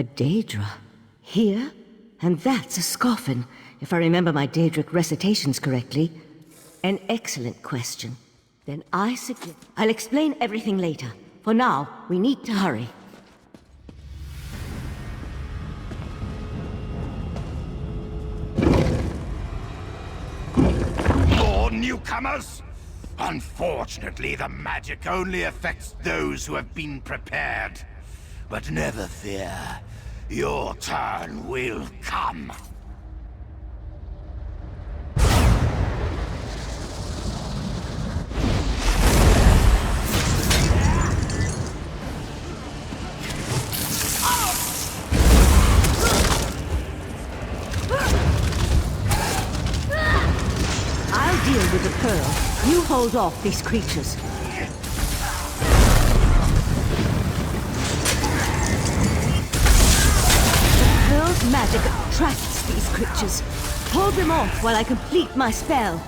A Daedra? Here? And that's a Scoffin, if I remember my Daedric recitations correctly. An excellent question. Then I suggest... I'll explain everything later. For now, we need to hurry. More newcomers? Unfortunately, the magic only affects those who have been prepared. But never fear. Your turn will come. I'll deal with the Pearl. You hold off these creatures. Pearl's magic attracts these creatures. Hold them off while I complete my spell.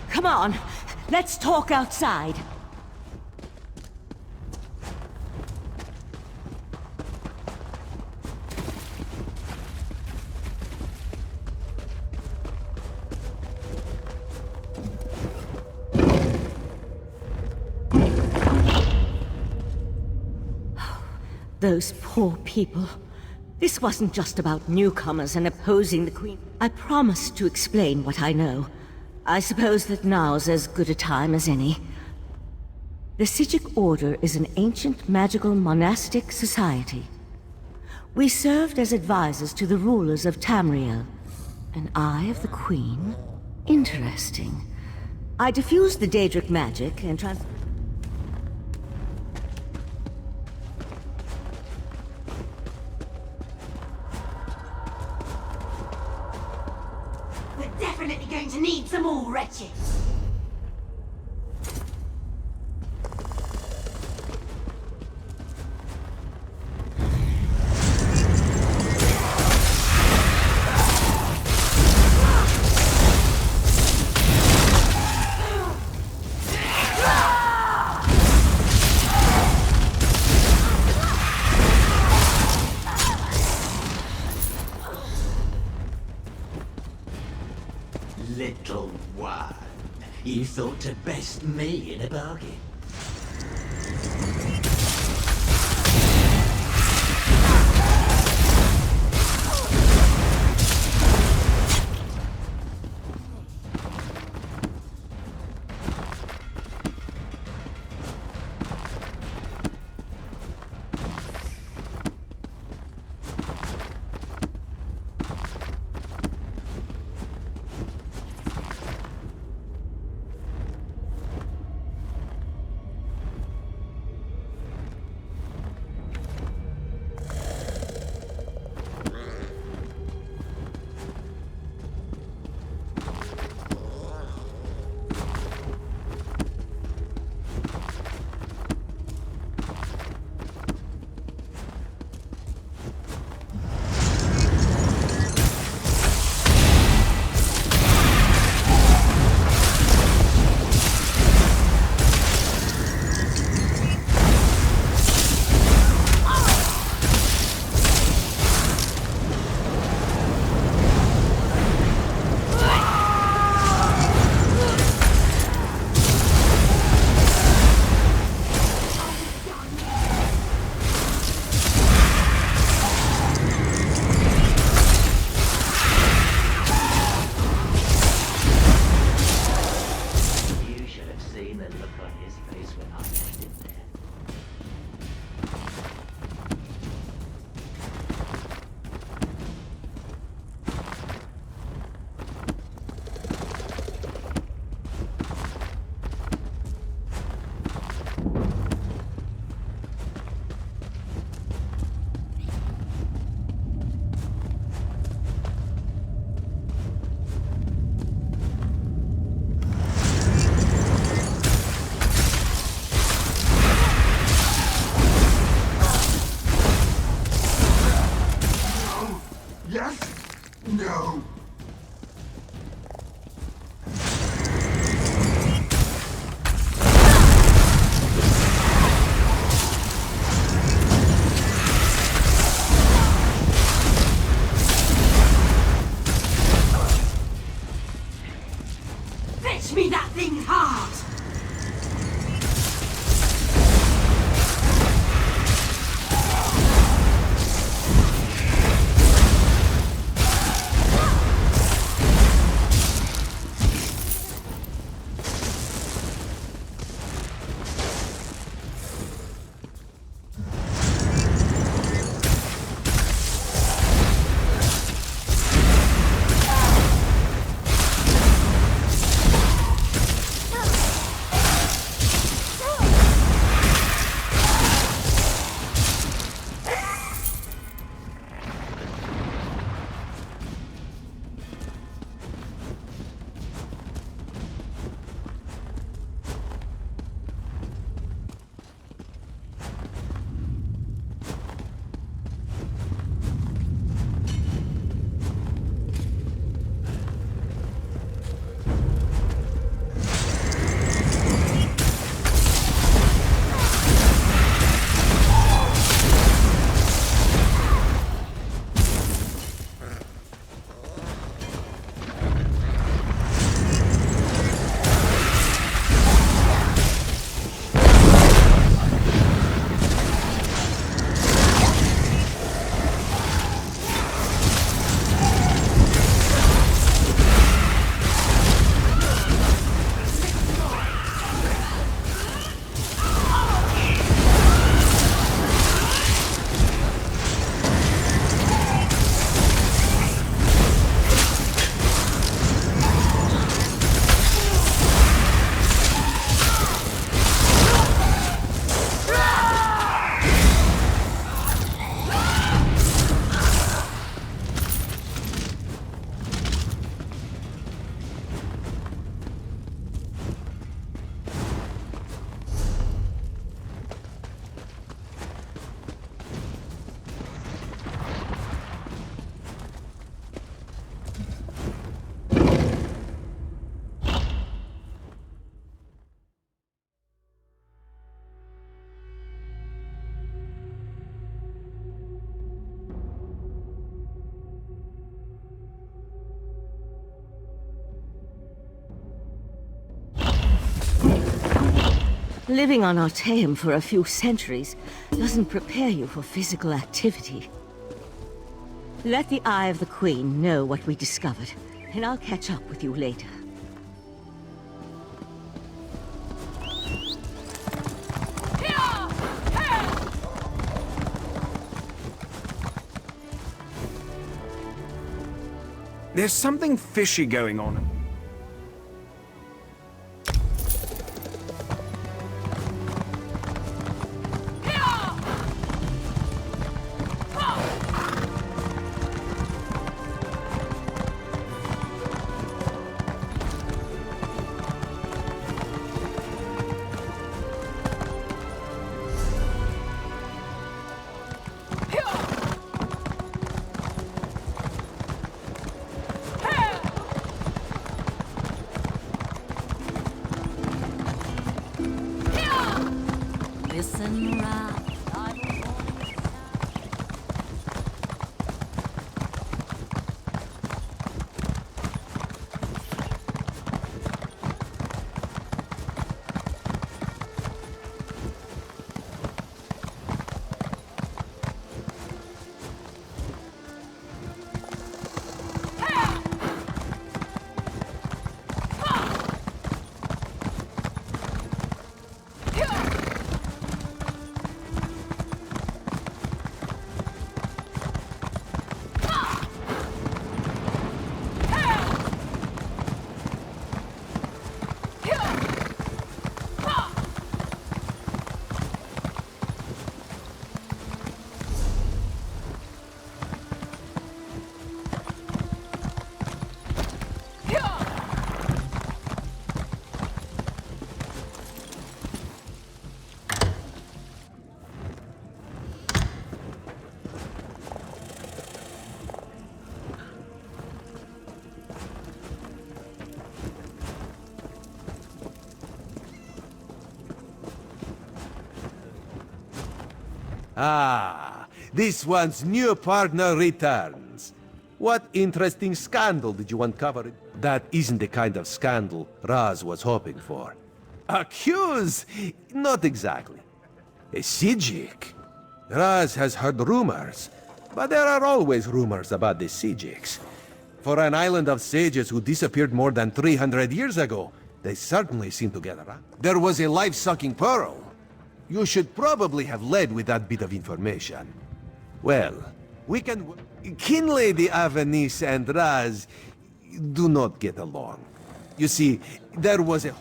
Come on, let's talk outside. Those poor people. This wasn't just about newcomers and opposing the Queen. I promised to explain what I know. I suppose that now's as good a time as any. The Psijic Order is an ancient magical monastic society. We served as advisors to the rulers of Tamriel. An Eye of the Queen? Interesting. I diffused the Daedric magic and Definitely going to need some more wretches. Little one, you thought to best me in a bargain. Fetch me that thing's heart! Living on Artaeum for a few centuries doesn't prepare you for physical activity. Let the Eye of the Queen know what we discovered, and I'll catch up with you later. There's something fishy going on. Listen round. Ah, this one's new partner returns. What interesting scandal did you uncover? That isn't the kind of scandal Raz was hoping for. Accuse? Not exactly. A Sijik? Raz has heard rumors, but there are always rumors about the Sijiks. For an island of sages who disappeared more than 300 years ago, they certainly seem to get around. There was a life-sucking pearl. You should probably have led with that bit of information. Well, we can... Kinlady Avanis and Raz do not get along. You see, there was a...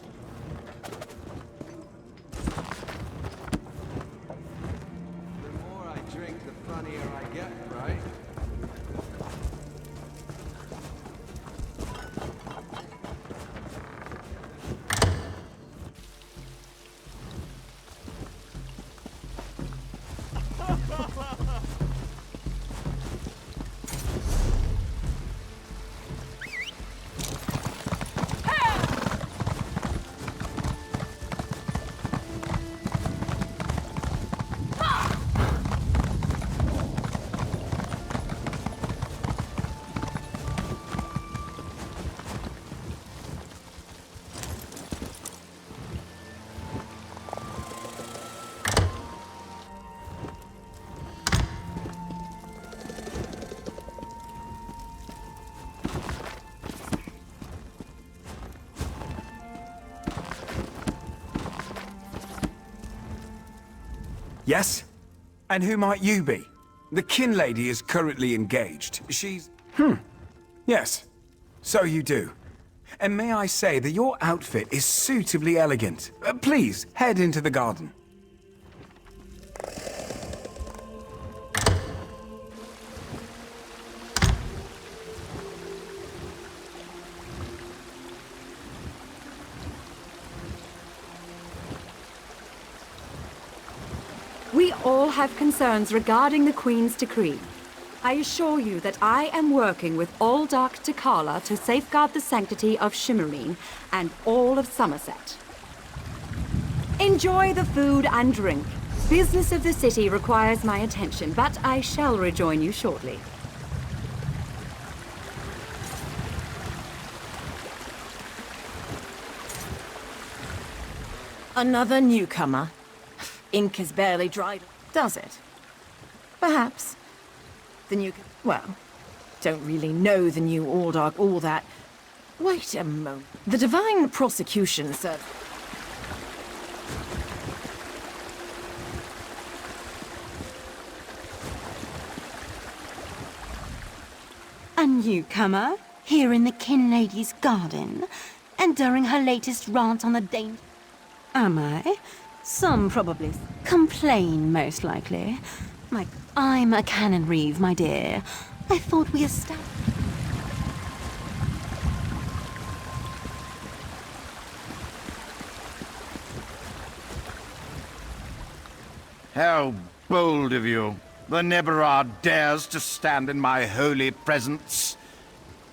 The more I drink, the funnier I get, right? Yes? And who might you be? The kin lady is currently engaged. She's... Yes. So you do. And may I say that your outfit is suitably elegant. Please, head into the garden. We all have concerns regarding the Queen's decree. I assure you that I am working with Aldark Takala to safeguard the sanctity of Shimmerine and all of Somerset. Enjoy the food and drink. Business of the city requires my attention, but I shall rejoin you shortly. Another newcomer. Ink is barely dried. Does it? Perhaps. The new... Well, don't really know the new Aldark all that. Wait a moment. The Divine Prosecution, sir. A newcomer here in the Kin Lady's garden, and during her latest rant on the Dane. Am I? Some probably complain, most likely. I'm a Canon Reeve, my dear. I thought we established. How bold of you. The Neberah dares to stand in my holy presence.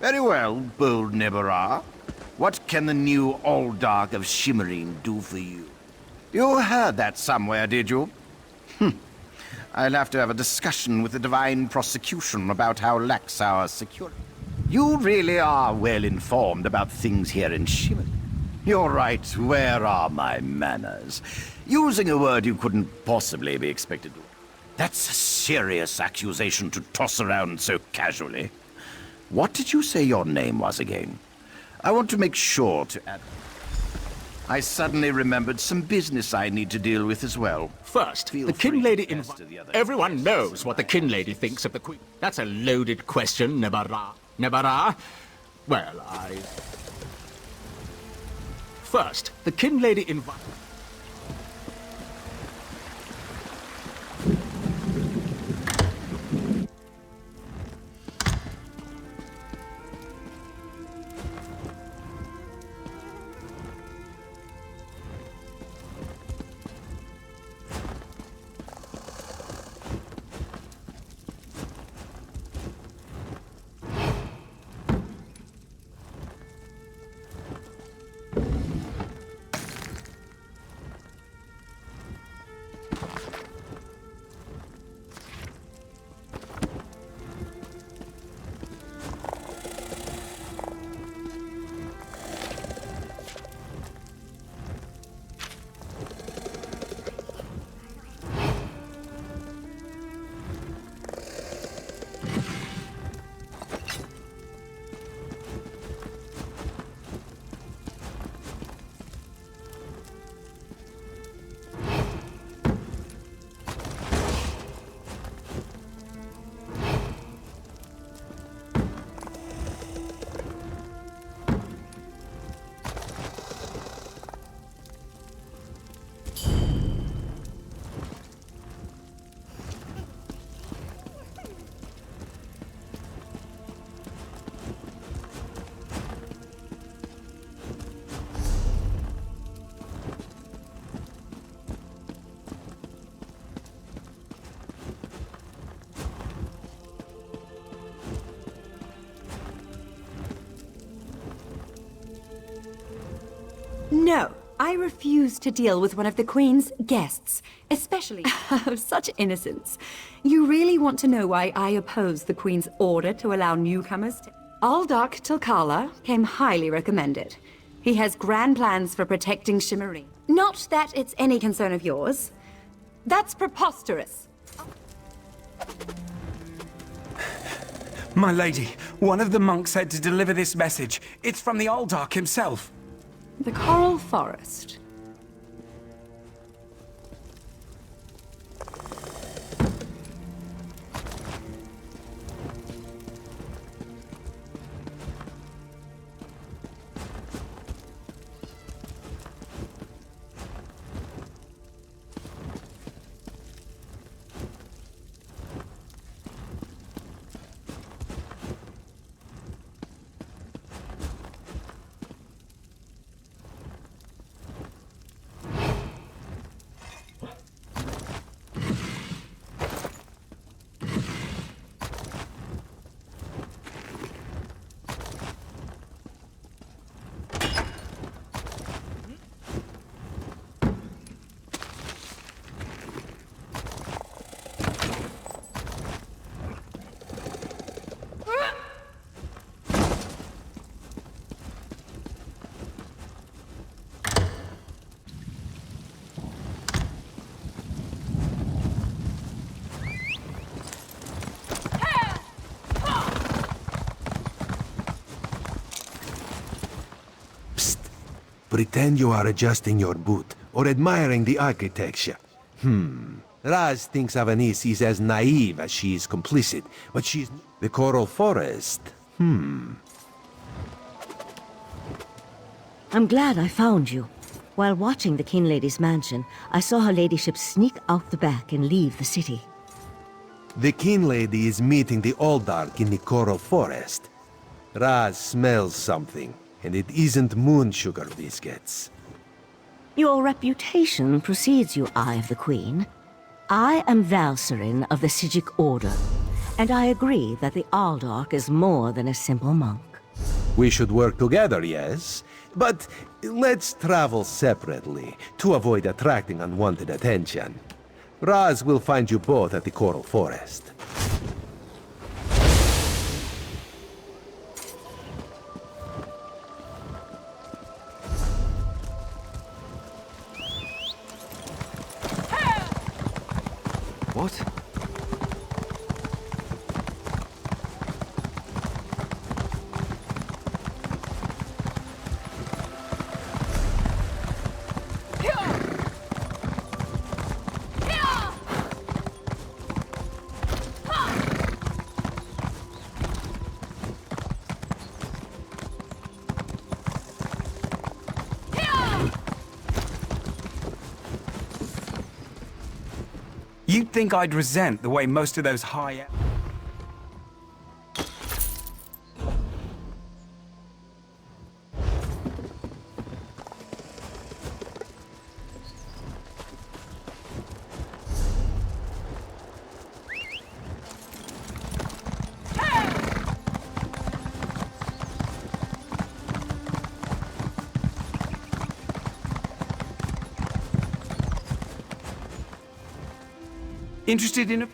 Very well, bold Neberah. What can the new Aldark of Shimmerine do for you? You heard that somewhere, did you? I'll have to have a discussion with the Divine Prosecution about how lax our security. You really are well informed about things here in Shimmerine. You're right, where are my manners? Using a word you couldn't possibly be expected to. That's a serious accusation to toss around so casually. What did you say your name was again? I want to make sure to add... I suddenly remembered some business I need to deal with as well. First, Feel the free Kin Lady to pass to the other Everyone guests. knows what the Kin Lady thinks of the Queen. That's a loaded question, Neberah. Neberah? Well, First, the Kin Lady invited... No, I refuse to deal with one of the Queen's guests, especially of such innocence. You really want to know why I oppose the Queen's order to allow newcomers to... Aldark Tilkala came highly recommended. He has grand plans for protecting Shimmerine. Not that it's any concern of yours. That's preposterous. My lady, one of the monks said to deliver this message. It's from the Aldark himself. The Coral Forest. Pretend you are adjusting your boot or admiring the architecture. Raz thinks Avanice is as naive as she is complicit, but she's... The Coral Forest. I'm glad I found you. While watching the King Lady's mansion, I saw her ladyship sneak out the back and leave the city. The King Lady is meeting the Aldark in the Coral Forest. Raz smells something, and it isn't moon sugar biscuits. Your reputation precedes you, Eye of the Queen. I am Valcerin of the Sijic Order, and I agree that the Aldark is more than a simple monk. We should work together, yes? But let's travel separately to avoid attracting unwanted attention. Raz will find you both at the Coral Forest. What? You'd think I'd resent the way most of those high... Interested in a...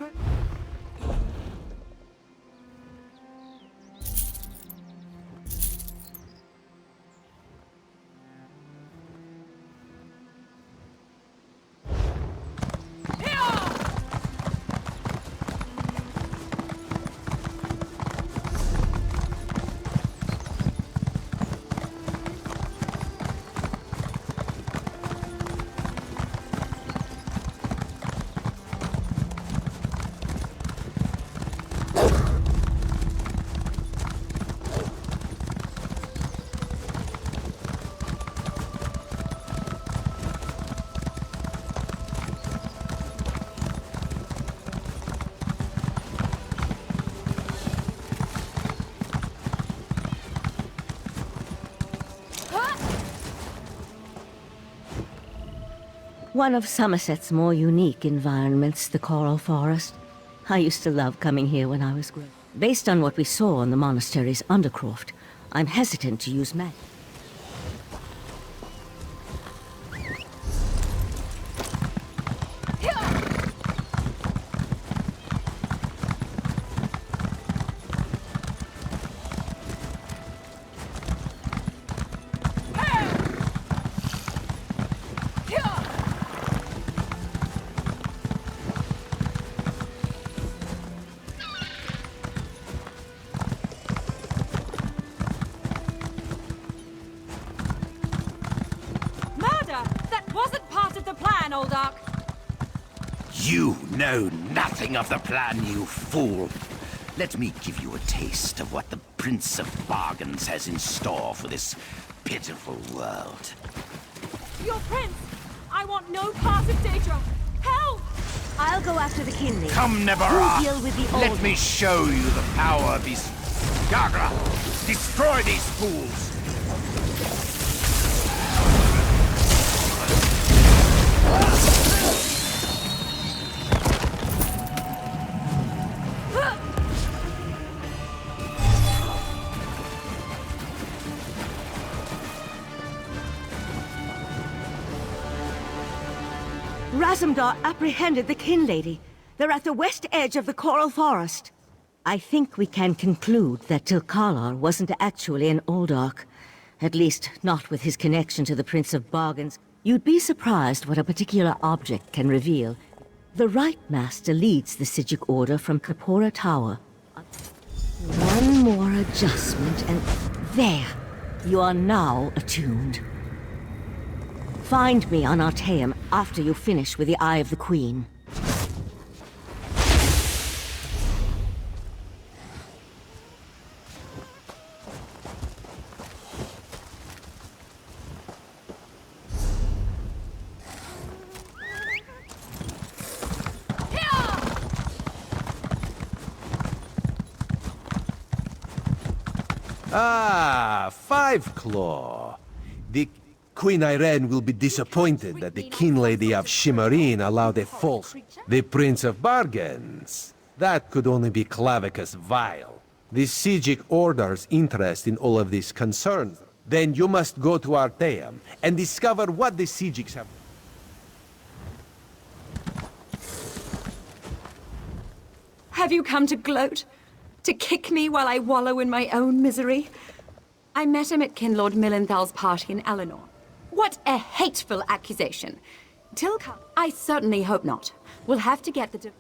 One of Somerset's more unique environments, the Coral Forest. I used to love coming here when I was growing. Based on what we saw in the monastery's Undercroft, I'm hesitant to use magic. plan, Oldark? You know nothing of the plan, you fool. Let me give you a taste of what the Prince of Bargains has in store for this pitiful world. Your prince! I want no part of Daedra! Help! I'll go after the kin lady. Come, Nevarra! You deal with the Let old- me show you the power of these... Gagra! Destroy these fools! Razumdar apprehended the kin lady. They're at the west edge of the Coral Forest. I think we can conclude that Tilkalar wasn't actually an Oldark. At least, not with his connection to the Prince of Bargains. You'd be surprised what a particular object can reveal. The Right Master leads the Psijic Order from Kapora Tower. One more adjustment and... there! You are now attuned. Find me on Artaeum after you finish with the Eye of the Queen. Ah, Five Claw. The Queen Irene will be disappointed that the Kin Lady of Shimmerine allowed a false... The Prince of Bargains. That could only be Clavicus Vile. The Psijic Order's interest in all of this concerns. Then you must go to Artaeum and discover what the Psijics have... Have you come to gloat? To kick me while I wallow in my own misery? I met him at Kinlord Millenthal's party in Eleanor. What a hateful accusation. Tilka, I certainly hope not. We'll have to get the...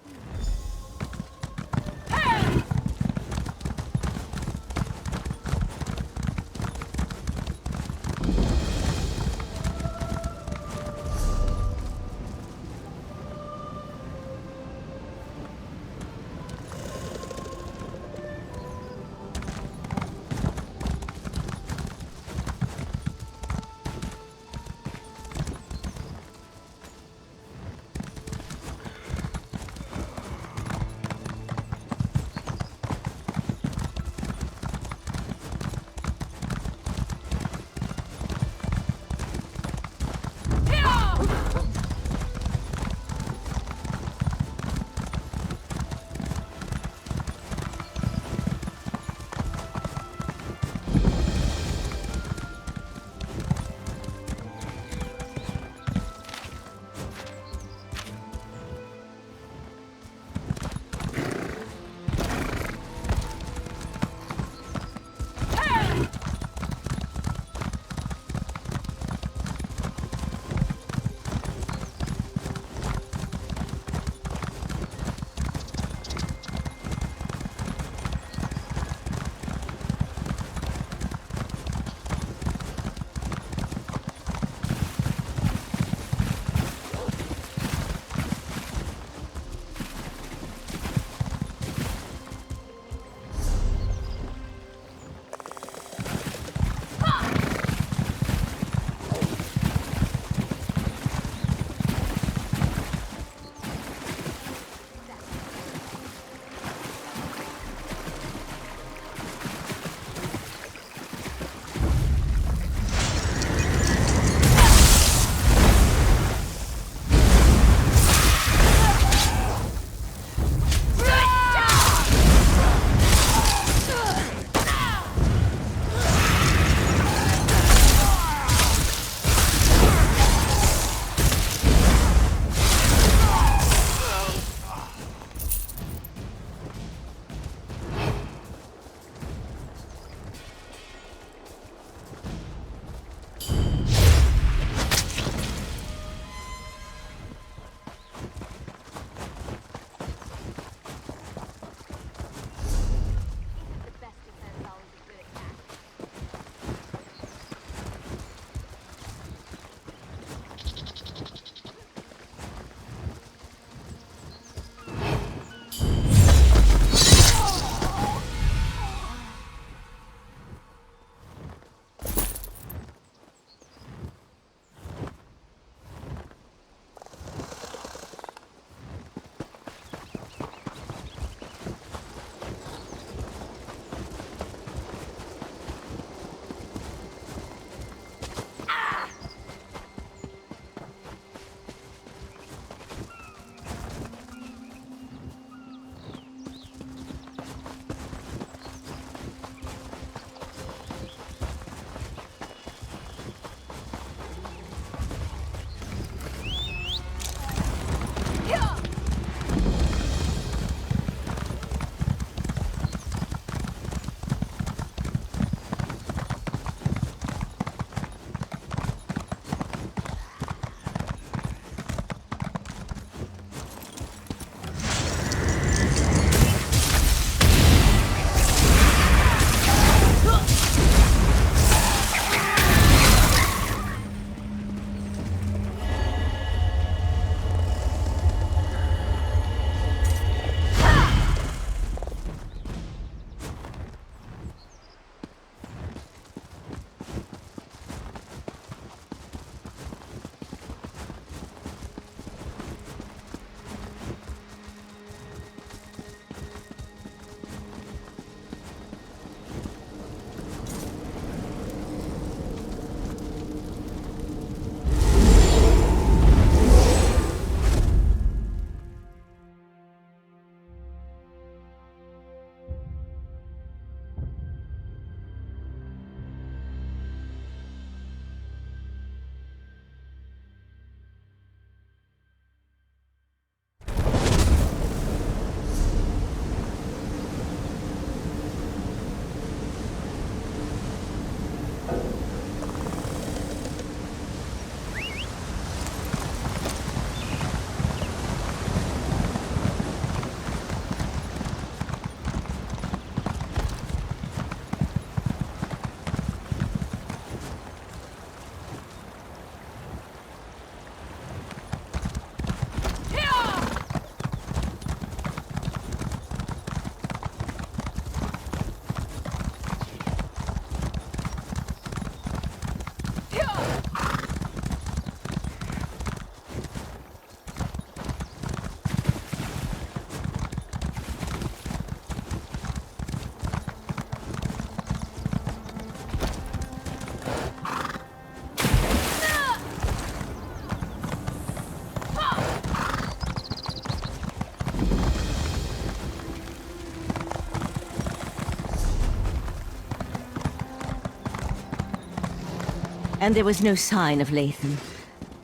And there was no sign of Lathan.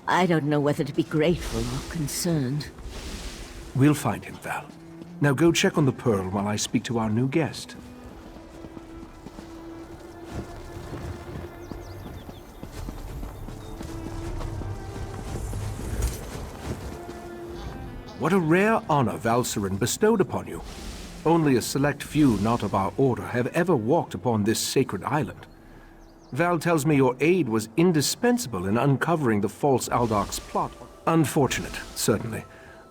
I don't know whether to be grateful or concerned. We'll find him, Val. Now go check on the Pearl while I speak to our new guest. What a rare honor Valcerin bestowed upon you. Only a select few not of our order have ever walked upon this sacred island. Val tells me your aid was indispensable in uncovering the false Aldach's plot. Unfortunate, certainly.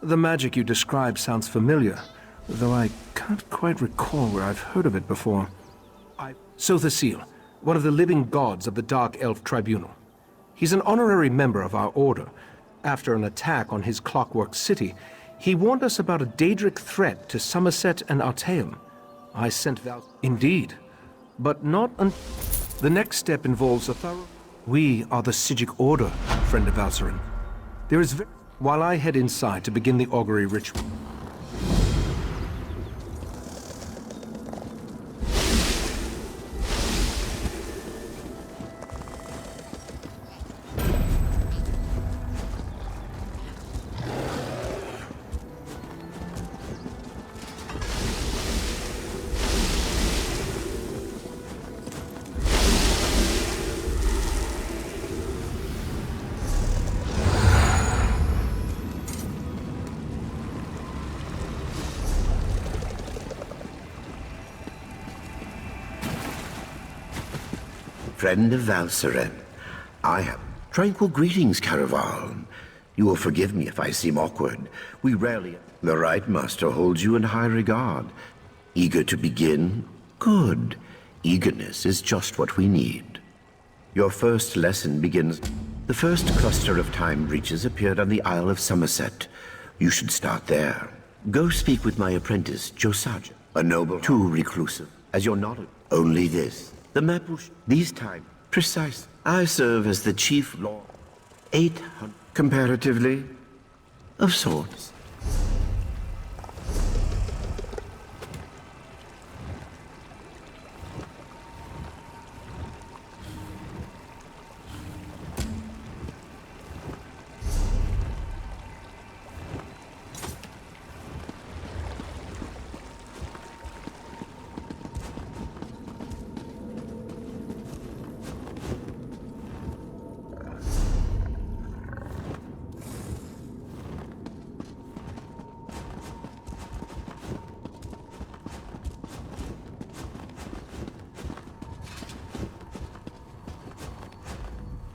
The magic you describe sounds familiar, though I can't quite recall where I've heard of it before. Sothasil, one of the living gods of the Dark Elf Tribunal. He's an honorary member of our order. After an attack on his Clockwork City, he warned us about a Daedric threat to Somerset and Artaeum. I sent Val... Indeed. But not the next step involves a thorough... We are the Psijic Order, friend of Valcerin. There is... While I head inside to begin the augury ritual... Friend of Valcerin, I have tranquil greetings, Caraval. You will forgive me if I seem awkward. We rarely... The Right Master holds you in high regard. Eager to begin? Good. Eagerness is just what we need. Your first lesson begins... The first cluster of time breaches appeared on the Isle of Somerset. You should start there. Go speak with my apprentice, Josaja, a noble, too reclusive, as your knowledge. Only this. The map will these time, precise. I serve as the chief law. 800, comparatively, of sorts.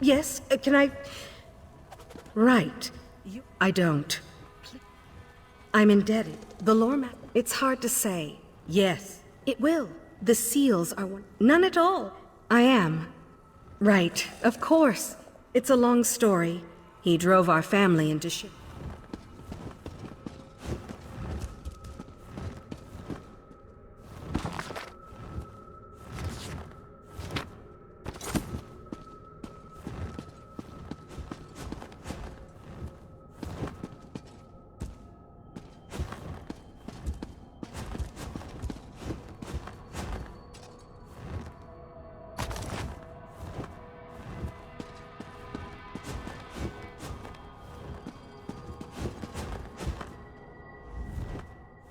Yes, can I... Right. I don't. I'm indebted. The lore map... It's hard to say. Yes, it will. The seals are one... None at all. I am. Right, of course. It's a long story. He drove our family into shit.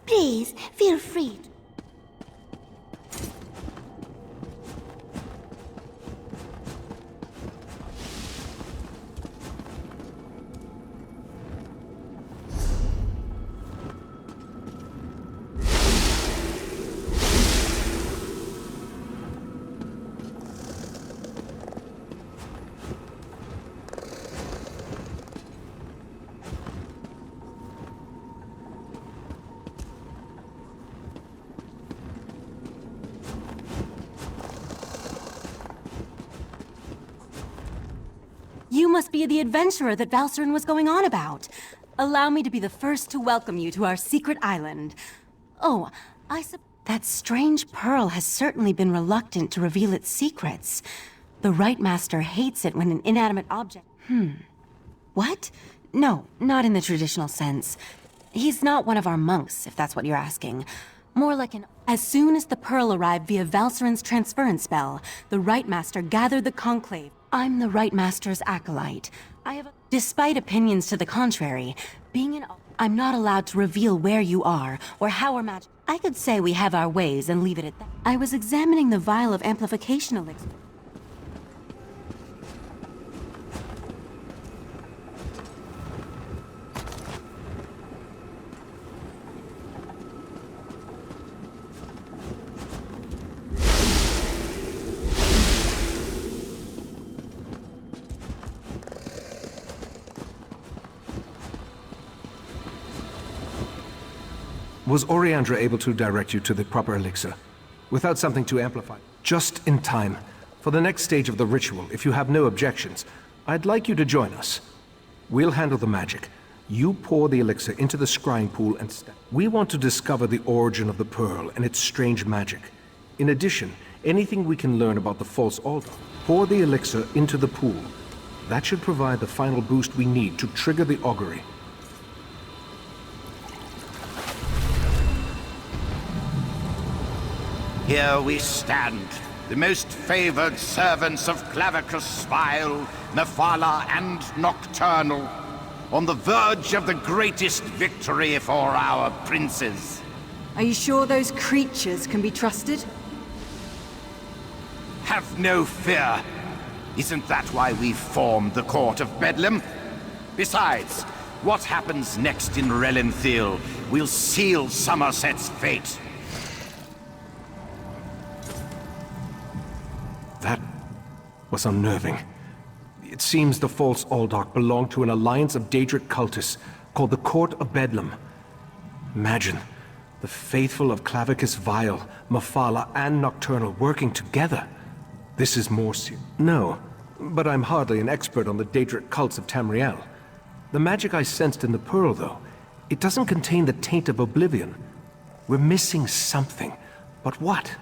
Please, feel free. You must be the adventurer that Valcerin was going on about. Allow me to be the first to welcome you to our secret island. Oh, that strange pearl has certainly been reluctant to reveal its secrets. The Right Master hates it when an inanimate object... What? No, not in the traditional sense. He's not one of our monks, if that's what you're asking. More like an... As soon as the pearl arrived via Valcerin's transference spell, the Right Master gathered the Conclave. I'm the Right Master's acolyte. Despite opinions to the contrary, I'm not allowed to reveal where you are, or how our magic... I could say we have our ways and leave it at that. I was examining the vial of amplification elixir. Was Oriandra able to direct you to the proper elixir? Without something to amplify? Just in time. For the next stage of the ritual, if you have no objections, I'd like you to join us. We'll handle the magic. You pour the elixir into the scrying pool and we want to discover the origin of the pearl and its strange magic. In addition, anything we can learn about the false altar. Pour the elixir into the pool. That should provide the final boost we need to trigger the augury. Here we stand, the most favored servants of Clavicus Vile, Mephala, and Nocturnal, on the verge of the greatest victory for our princes. Are you sure those creatures can be trusted? Have no fear. Isn't that why we formed the Court of Bedlam? Besides, what happens next in Relenthiel will seal Somerset's fate. That was unnerving. It seems the false Aldark belonged to an alliance of Daedric cultists called the Court of Bedlam. Imagine, the faithful of Clavicus Vile, Mephala, and Nocturnal working together. This is more No, but I'm hardly an expert on the Daedric cults of Tamriel. The magic I sensed in the pearl, though, it doesn't contain the taint of oblivion. We're missing something. But what?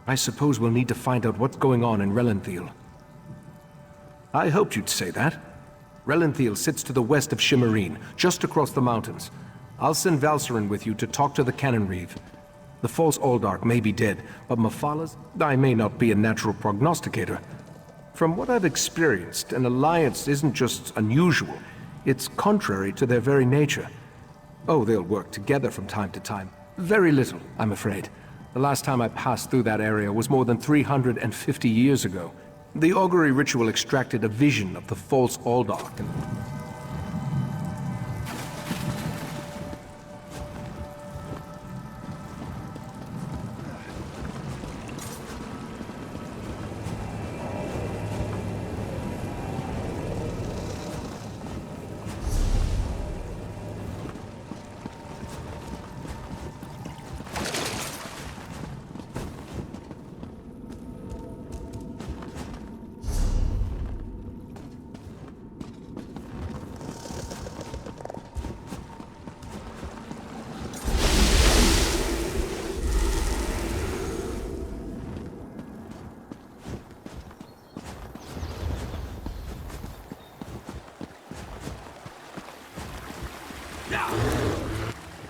I suppose we'll need to find out what's going on in Relenthiel. I hoped you'd say that. Relenthiel sits to the west of Shimmerine, just across the mountains. I'll send Valcerin with you to talk to the Cannon Reeve. The false Aldark may be dead, but Mephala's... I may not be a natural prognosticator. From what I've experienced, an alliance isn't just unusual. It's contrary to their very nature. Oh, they'll work together from time to time. Very little, I'm afraid. The last time I passed through that area was more than 350 years ago. The augury ritual extracted a vision of the false Aldark and...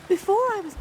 Before I was...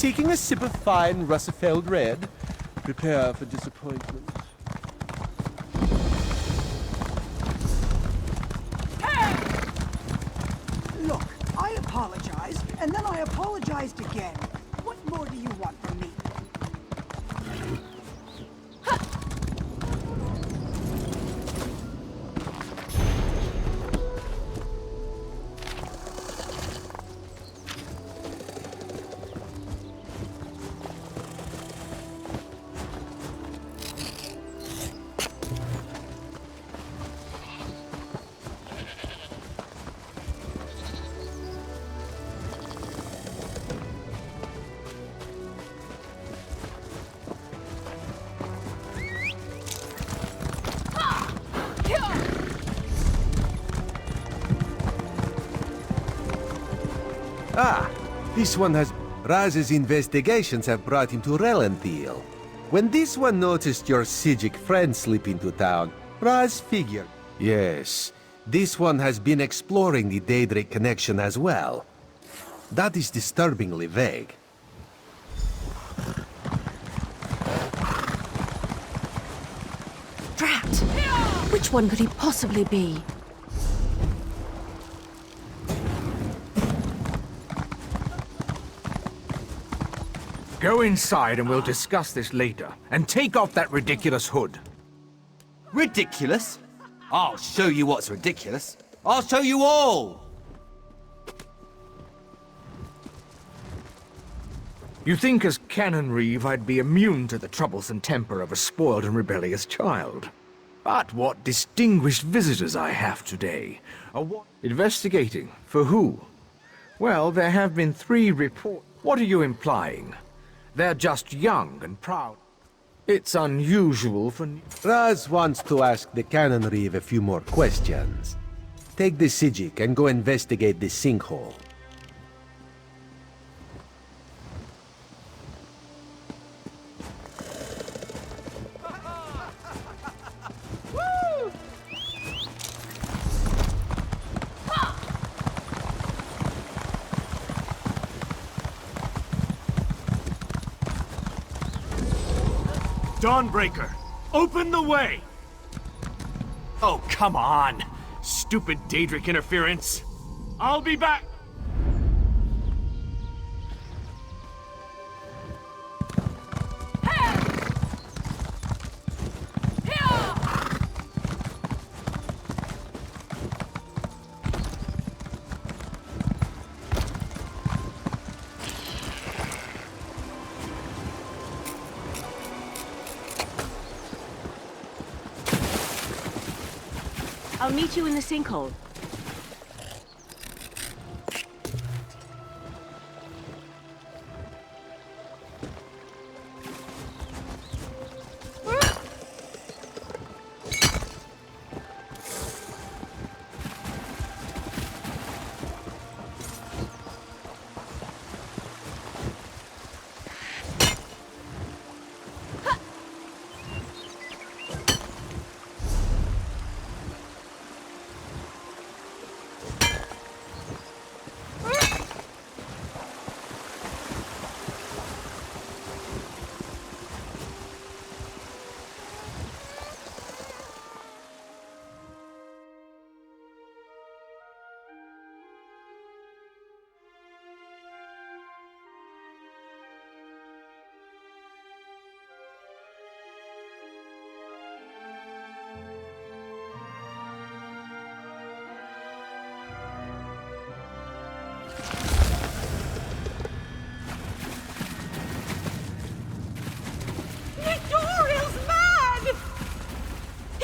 seeking a sip of fine Russefeld red? Prepare for disappointment. Look, I apologized, and then I apologized again. What more do you want from me? Ah, this one has... Raz's investigations have brought him to Relenthiel. When this one noticed your Sijic friend slip into town, Raz figured... Yes, this one has been exploring the Daedric connection as well. That is disturbingly vague. Drat! Which one could he possibly be? Go inside and we'll discuss this later. And take off that ridiculous hood. Ridiculous? I'll show you what's ridiculous. I'll show you all! You think as Canon Reeve I'd be immune to the troublesome temper of a spoiled and rebellious child. But what distinguished visitors I have today. Investigating? For who? Well, there have been 3 reports. What are you implying? They're just young and proud. It's unusual for... Raz wants to ask the Canon Reeve a few more questions. Take the Sijic and go investigate the sinkhole. Dawnbreaker, open the way! Oh, come on! Stupid Daedric interference! I'll be back! I'll meet you in the sinkhole.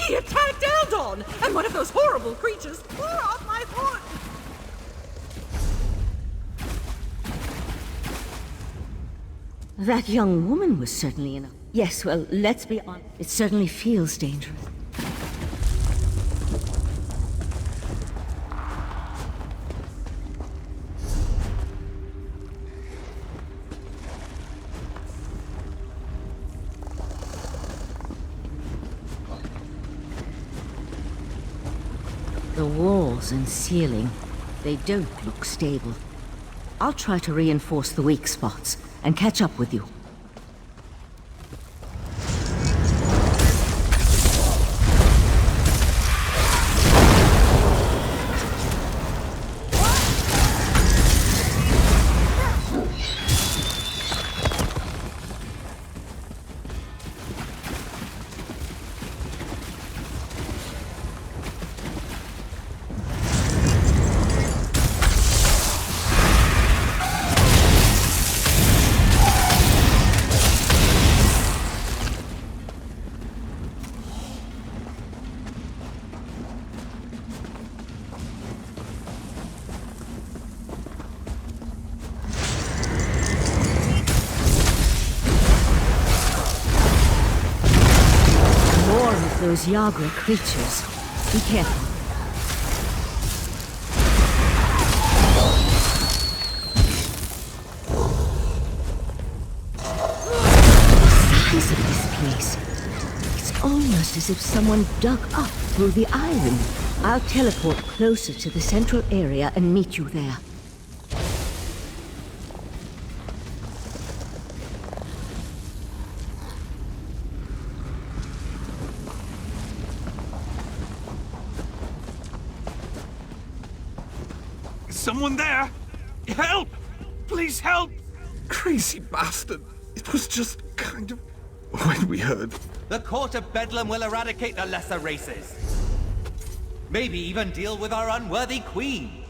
He attacked Eldon, and one of those horrible creatures tore off my hood! That young woman was certainly enough. Yes, well, let's be honest. It certainly feels dangerous. The walls and ceiling, they don't look stable. I'll try to reinforce the weak spots and catch up with you. Those Yagra creatures. Be careful. The size of this place. It's almost as if someone dug up through the island. I'll teleport closer to the central area and meet you there. Someone there? Help! Please help! Crazy bastard. It was just kind of... when we heard... The Court of Bedlam will eradicate the lesser races. Maybe even deal with our unworthy queen.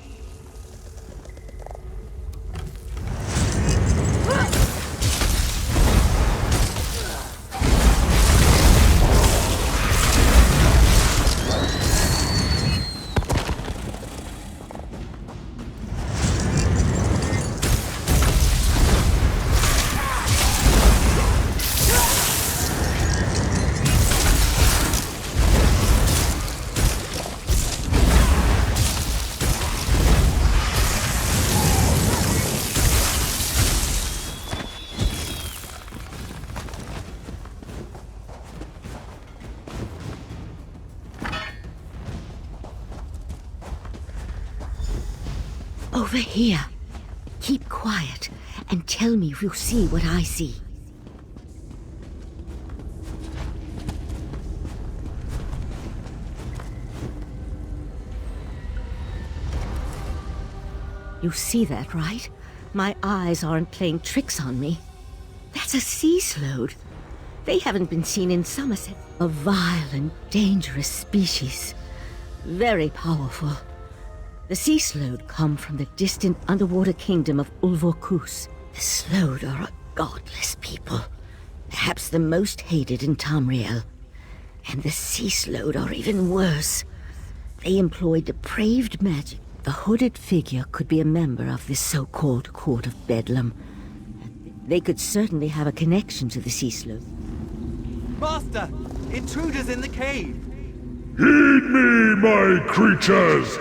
Over here. Keep quiet and tell me if you see what I see. You see that, right? My eyes aren't playing tricks on me. That's a sea slode. They haven't been seen in Somerset. A vile and dangerous species. Very powerful. The sea slode come from the distant underwater kingdom of Ulvorkus. The slode are a godless people. Perhaps the most hated in Tamriel. And the sea slode are even worse. They employ depraved magic. The hooded figure could be a member of this so-called Court of Bedlam. They could certainly have a connection to the sea slode. Master! Intruders in the cave! Heed me, my creatures!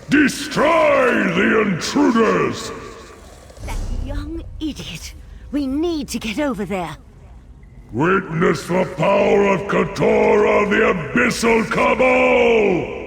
Destroy the intruders! That young idiot! We need to get over there! Witness the power of Katora, the Abyssal Cabal!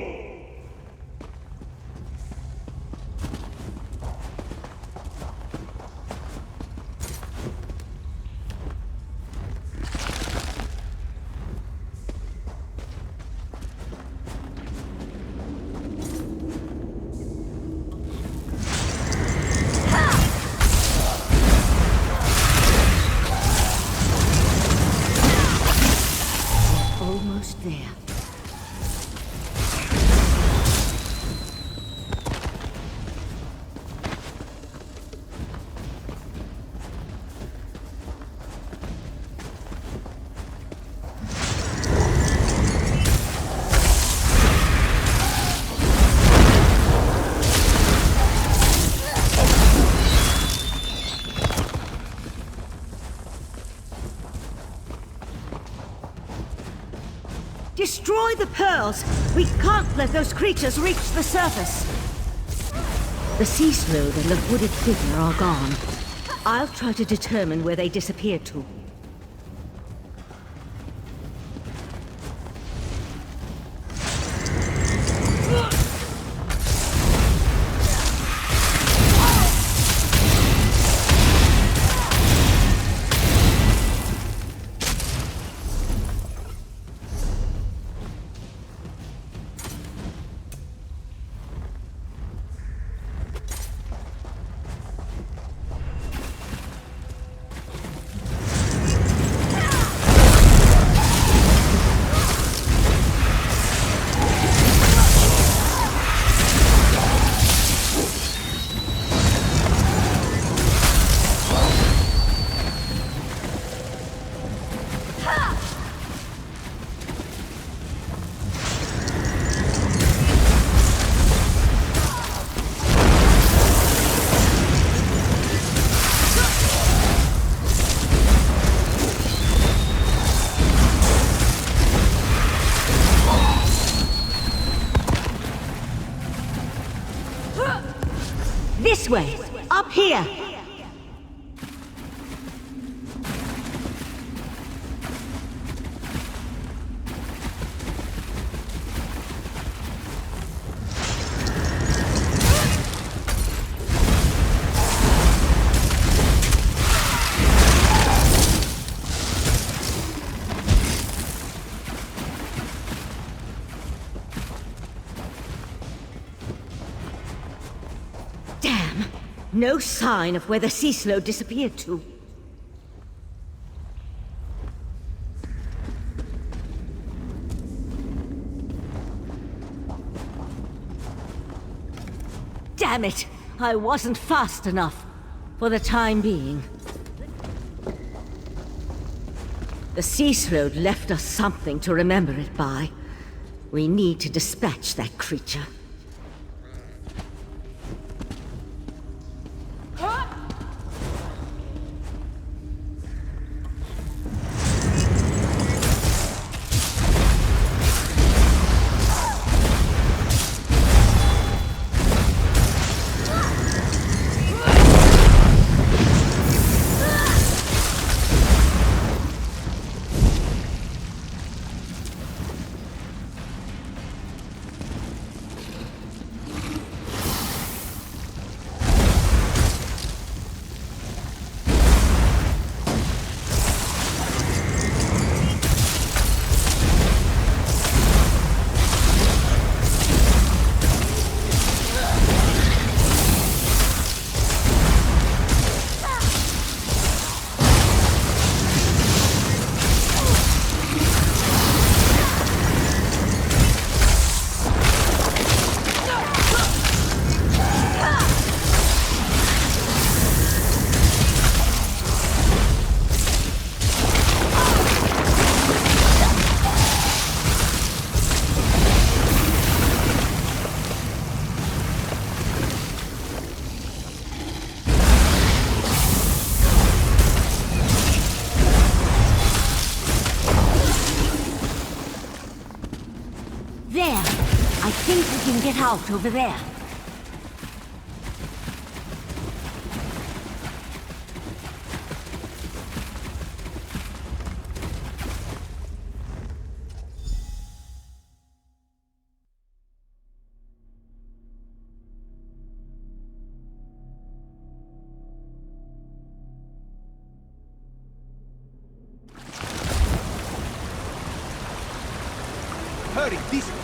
Almost there. Destroy the pearls! We can't let those creatures reach the surface! The sea slode and the hooded figure are gone. I'll try to determine where they disappeared to. This way! Up here! Damn! No sign of where the sea slow disappeared to. Damn it! I wasn't fast enough. For the time being. The sea slow left us something to remember it by. We need to dispatch that creature. There! I think we can get out over there. Hurry, this way.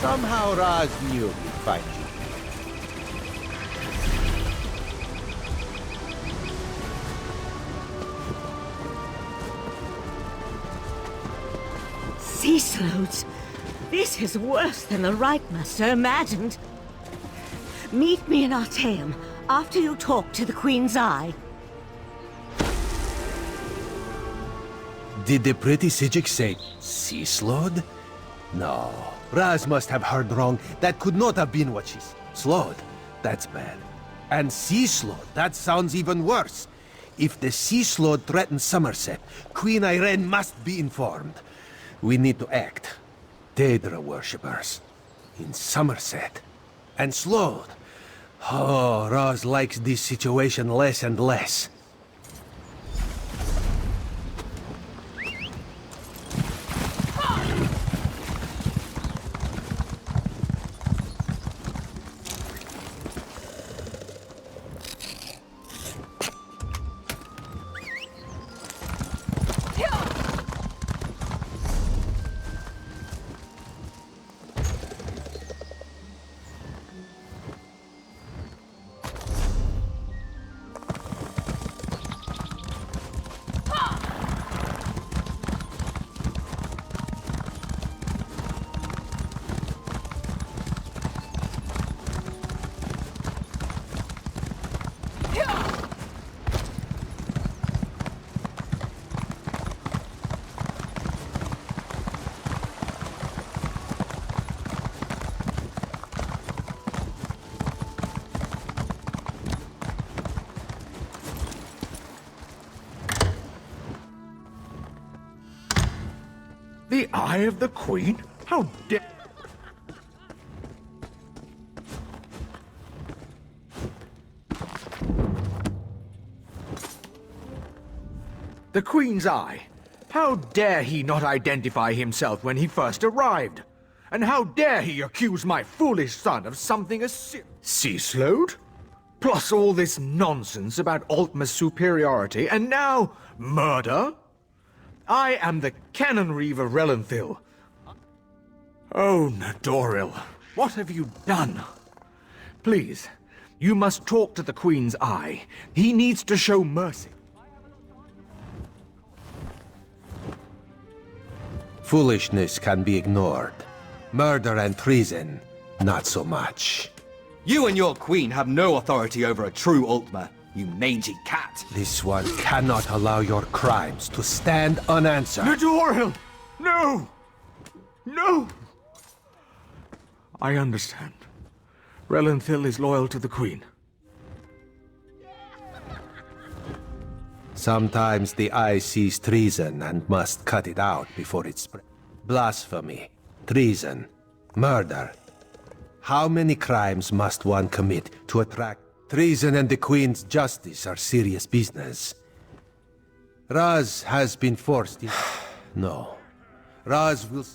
Somehow Raz knew he'd find you. Sea slows? This is worse than the Rightmaster imagined. Meet me in Artaeum after you talk to the Queen's Eye. Did the pretty Sijik say sea slowed? No. Raz must have heard wrong. That could not have been what she said. Slowed? That's bad. And sea slowed? That sounds even worse. If the sea slowed threatens Somerset, Queen Irene must be informed. We need to act. Daedra worshippers. In Somerset. And slowed. Oh, Raz likes this situation less and less. The Eye of the Queen? How dare... The Queen's Eye. How dare he not identify himself when he first arrived? And how dare he accuse my foolish son of something as Sea Slode? Plus all this nonsense about Altma's superiority, and now murder? I am the Canon Reeve of Relenthil. Oh, Nadoril, what have you done? Please, you must talk to the Queen's Eye. He needs to show mercy. Foolishness can be ignored. Murder and treason, not so much. You and your queen have no authority over a true Altma, you mangy cat. This one cannot allow your crimes to stand unanswered. Nadoril! No! No! I understand. Relenthil is loyal to the Queen. Sometimes the eye sees treason and must cut it out before it spreads. Blasphemy, treason, murder. How many crimes must one commit to attract? Treason and the Queen's justice are serious business. Raz has been forced in... No. Raz will...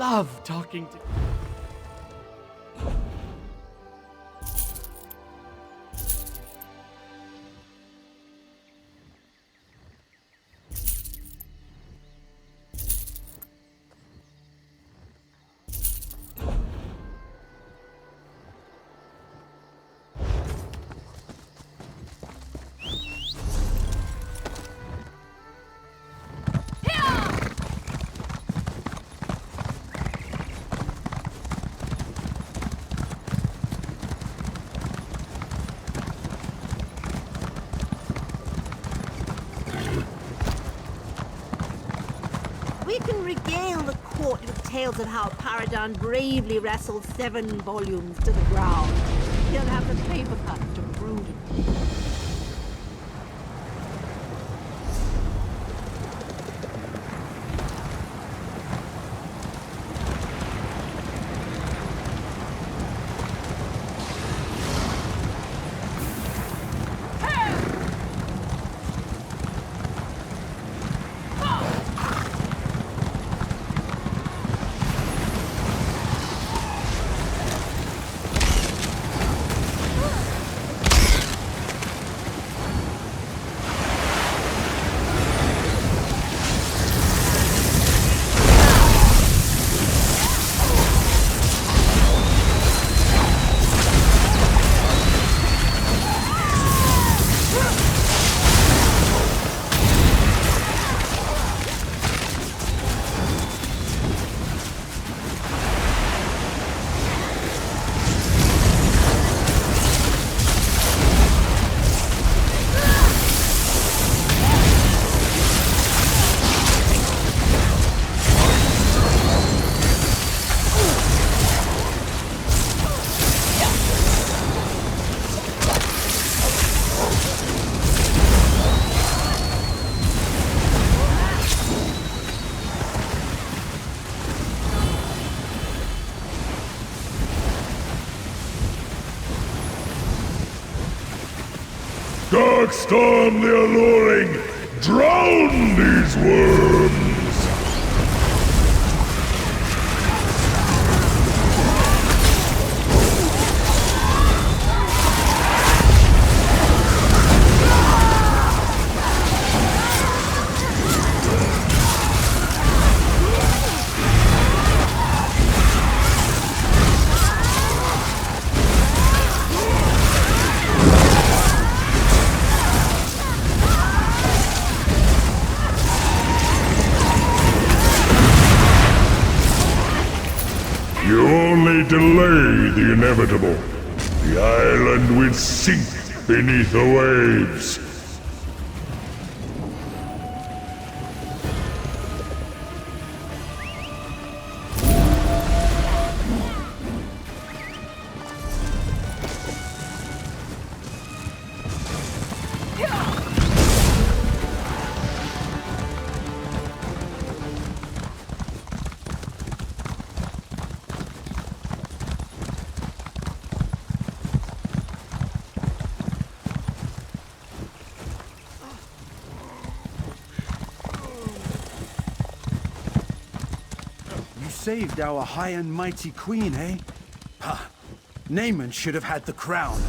love talking to... We can regale the court with tales of how Paragon bravely wrestled 7 volumes to the ground. He'll have the paper cut to prove it. Darkstorm the Alluring, drown these worms! You only delay the inevitable. The island will sink beneath the waves. Saved our high and mighty queen, eh? Ha! Naaman should have had the crown.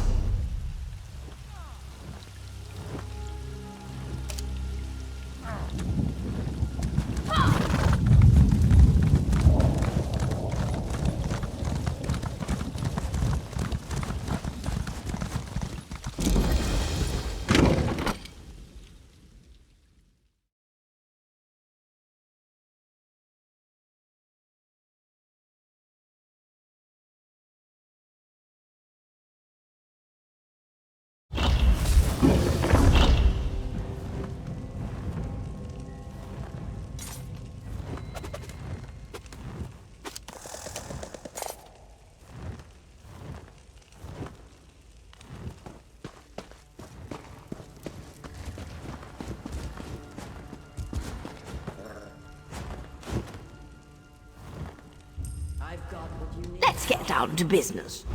Let's get down to business.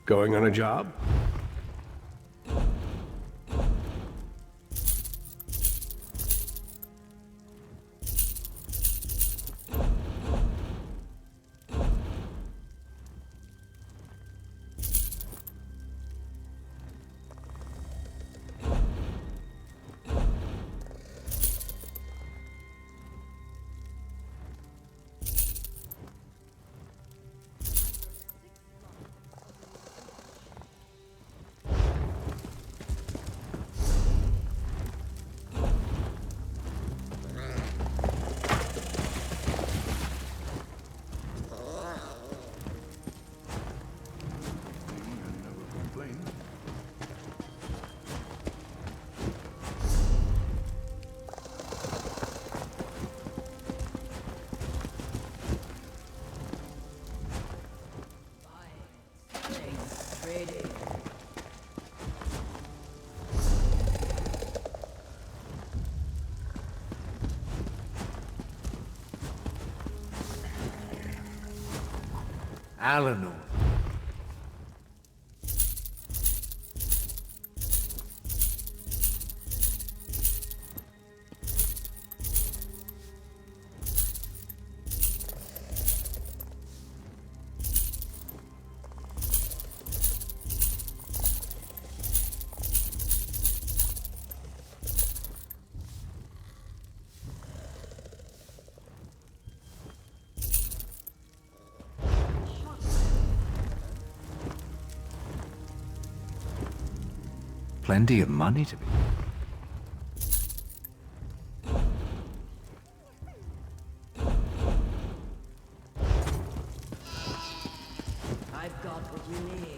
Going on a job? Alanor. Plenty of money to be. I've got what you need.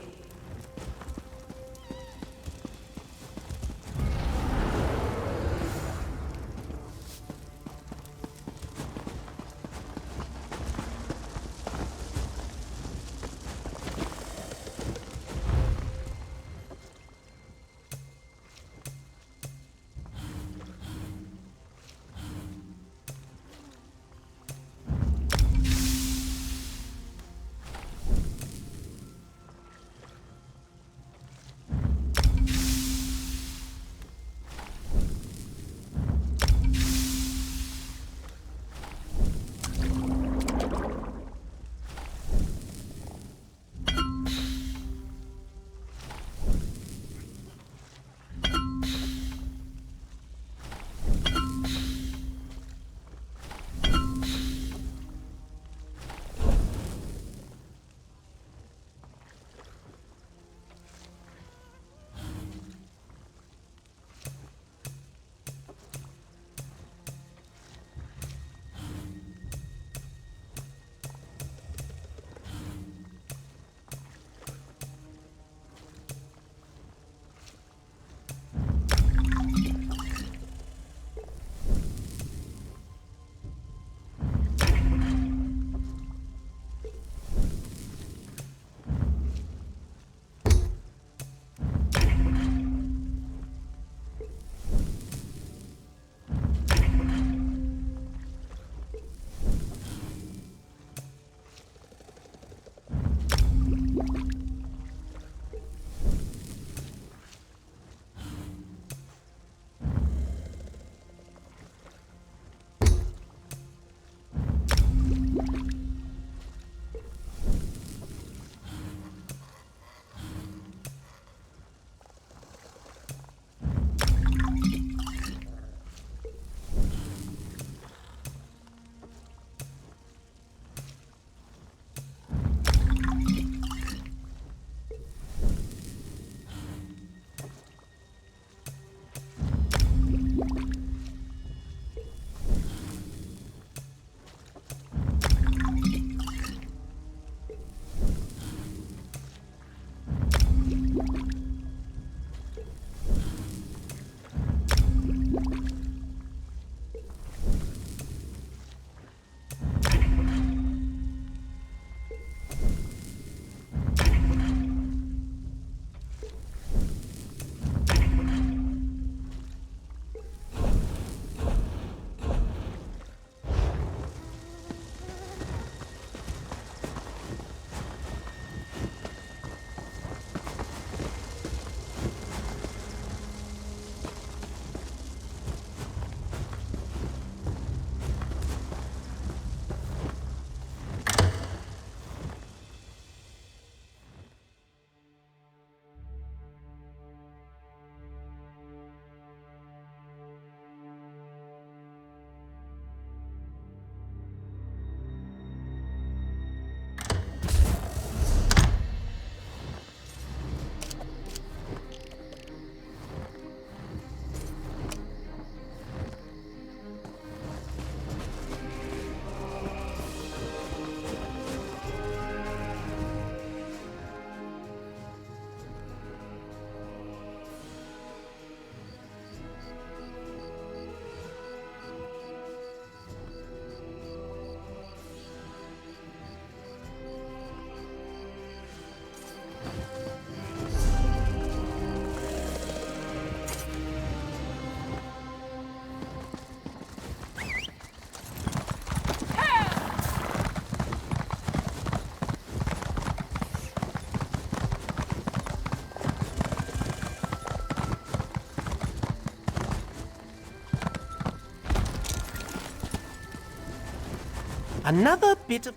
Another bit of...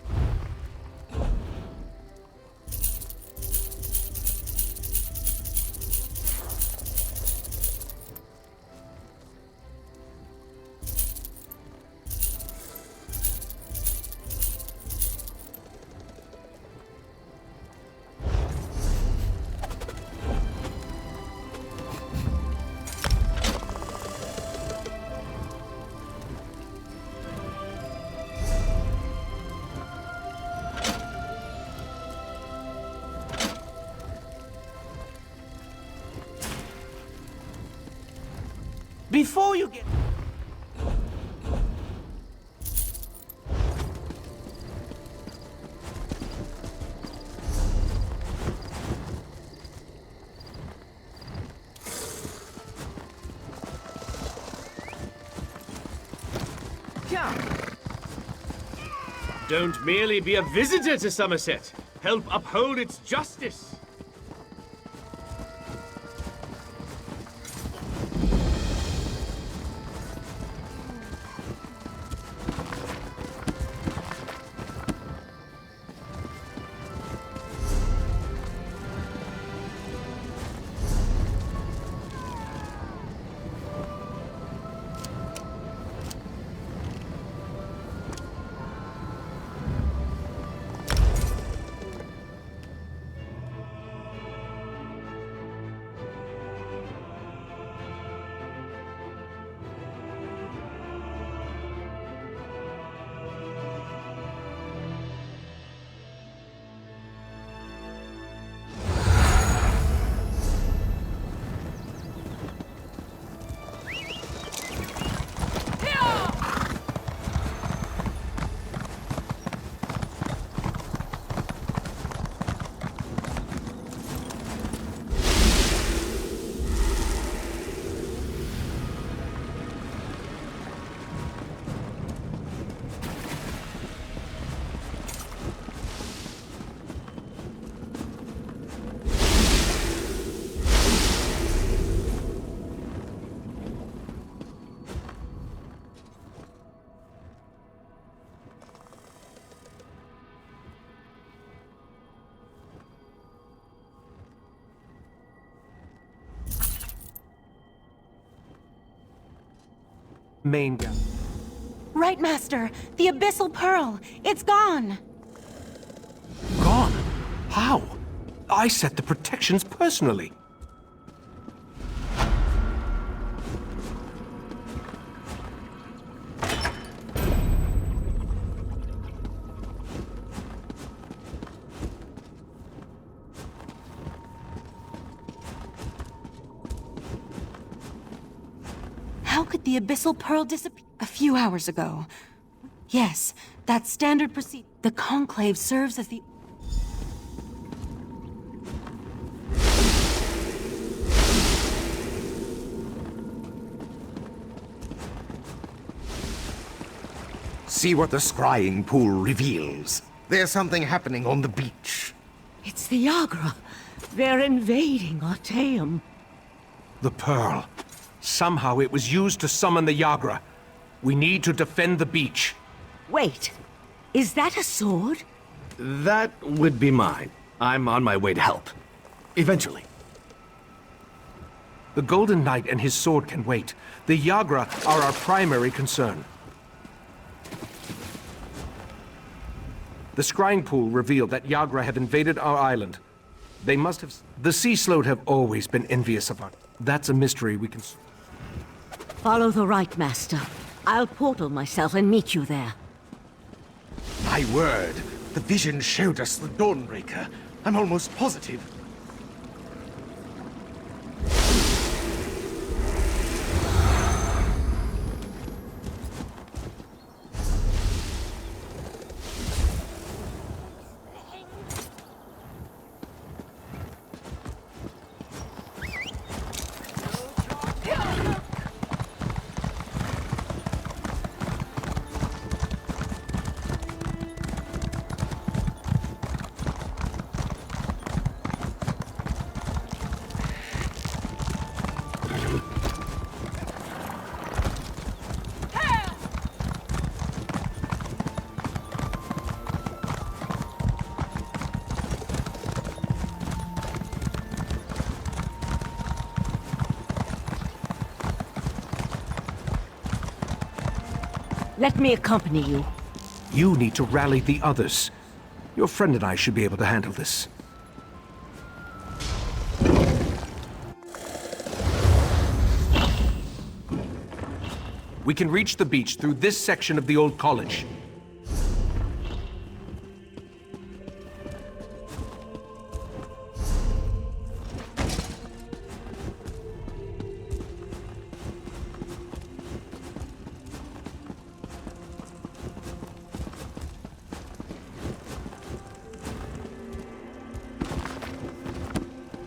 Before you get... Don't merely be a visitor to Somerset. Help uphold its justice. Main gun. Right, Master. The Abyssal Pearl. It's gone. Gone? How? I set the protections personally. How could the Abyssal Pearl disappear? A few hours ago. Yes, that's standard procedure. The Conclave serves as the... See what the scrying pool reveals. There's something happening on the beach. It's the Yagra. They're invading Artaeum. The Pearl. Somehow it was used to summon the Yagra. We need to defend the beach. Wait, is that a sword? That would be mine. I'm on my way to help. Eventually. The Golden Knight and his sword can wait. The Yagra are our primary concern. The scrying pool revealed that Yagra have invaded our island. They must have... The Sea Sloat have always been envious of us. That's a mystery we can... Follow the right, Master. I'll portal myself and meet you there. My word, the vision showed us the Dawnbreaker. I'm almost positive. Let me accompany you. You need to rally the others. Your friend and I should be able to handle this. We can reach the beach through this section of the old college.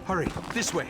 Hurry, this way.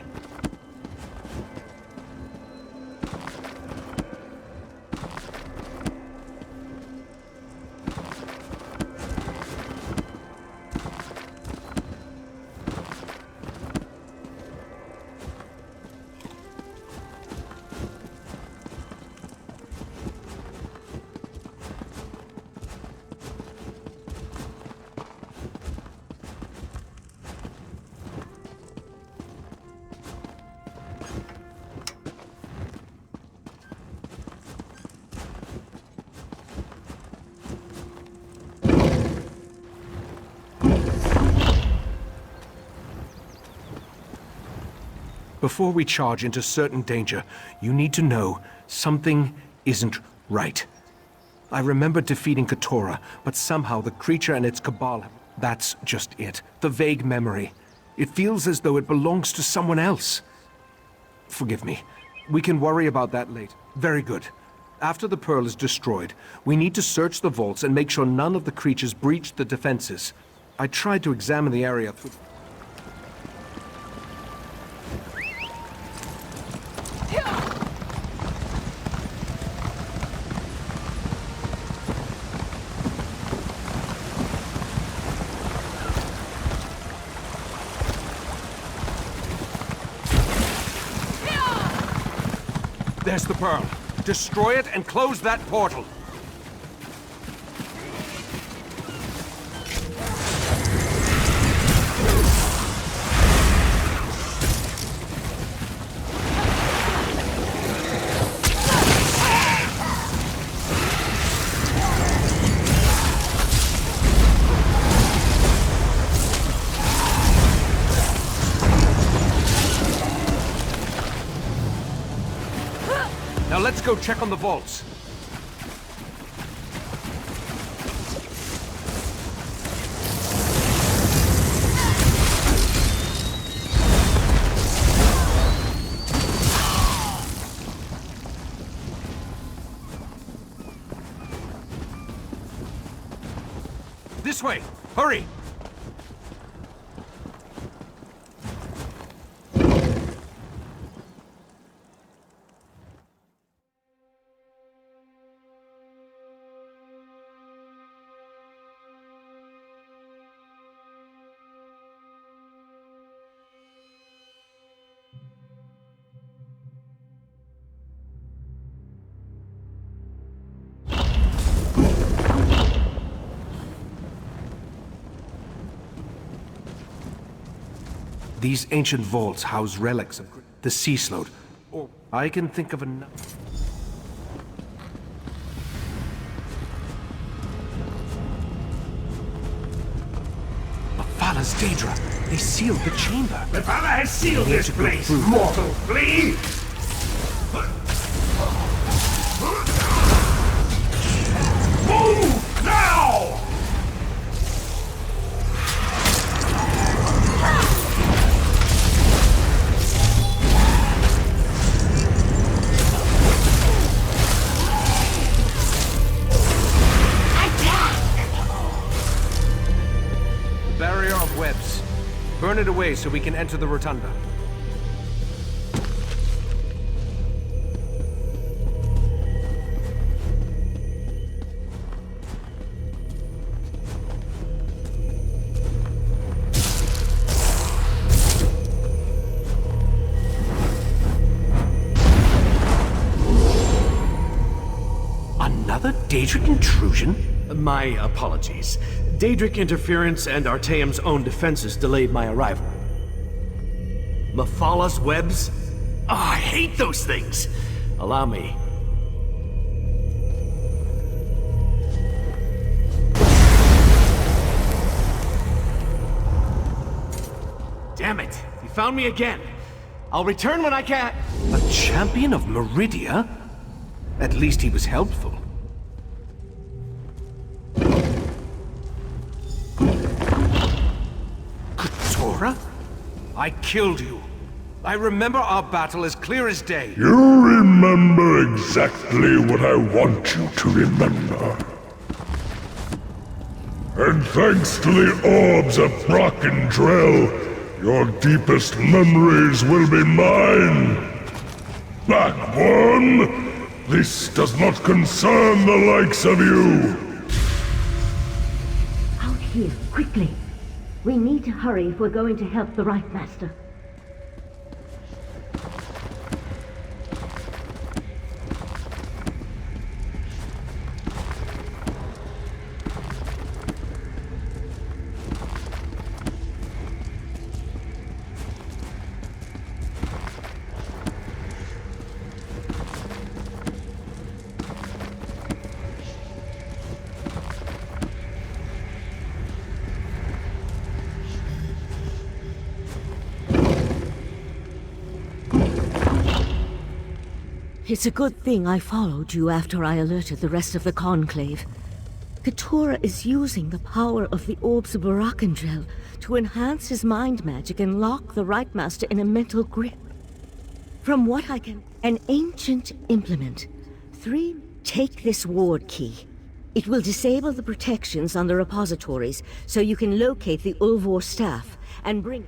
Before we charge into certain danger, you need to know something isn't right. I remember defeating Katora, but somehow the creature and its cabal... That's just it. The vague memory. It feels as though it belongs to someone else. Forgive me. We can worry about that later. Very good. After the pearl is destroyed, we need to search the vaults and make sure none of the creatures breach the defenses. I tried to examine the area through... There's the pearl. Destroy it and close that portal. Now let's go check on the vaults. This way! Hurry! These ancient vaults house relics of the Sea Sloat, or I can think of another. Mephalah's Daedra! They sealed the chamber! Mefalah has sealed this place, mortal flea! Move now! Barrier of webs. Burn it away so we can enter the rotunda. Another Daedric intrusion? My apologies. Daedric interference and Artaeum's own defenses delayed my arrival. Mephalah's webs? Oh, I hate those things! Allow me. Damn it! You found me again! I'll return when I can! A champion of Meridia? At least he was helpful. Katora? I killed you. I remember our battle as clear as day. You remember exactly what I want you to remember. And thanks to the orbs of Brokendrel, your deepest memories will be mine. Back one, this does not concern the likes of you. Out here, quickly. We need to hurry if we're going to help the Right Master. It's a good thing I followed you after I alerted the rest of the Conclave. Katora is using the power of the Orbs of Brokendrel to enhance his mind magic and lock the Right Master in a mental grip. From what I can... An ancient implement. 3. Take this ward key. It will disable the protections on the repositories so you can locate the Ulvor staff and bring...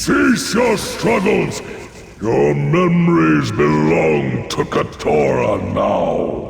Cease your struggles! Your memories belong to Katora now.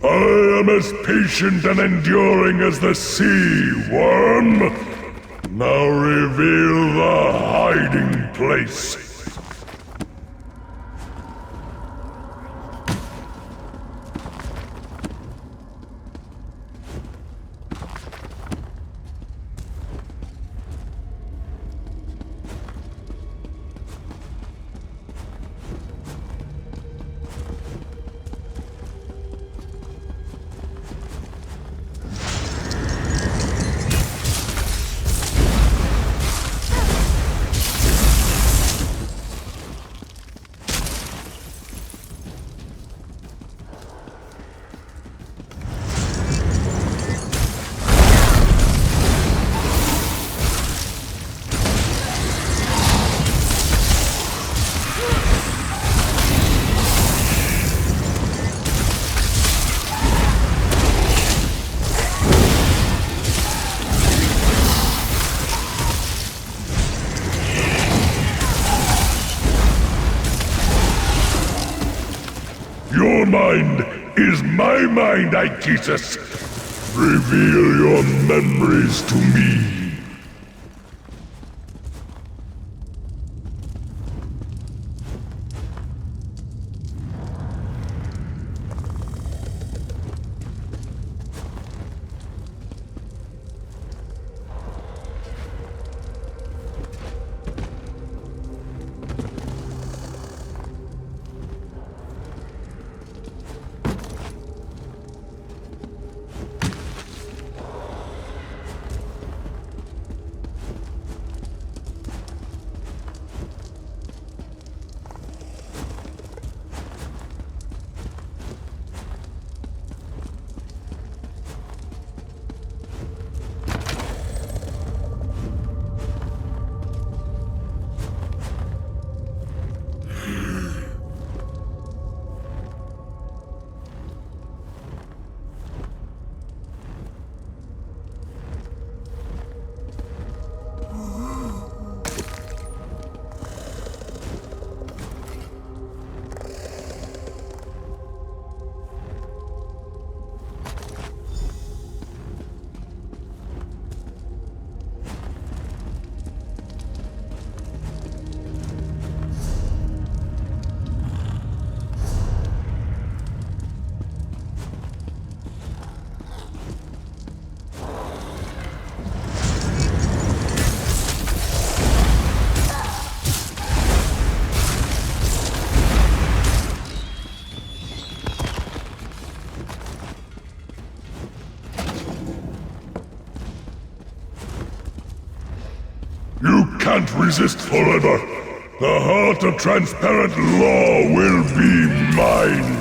I am as patient and enduring as the sea, worm. Now reveal the hiding place. Your mind is my mind, Aegisus. Reveal your memories to me. You can't resist forever. The heart of transparent law will be mine.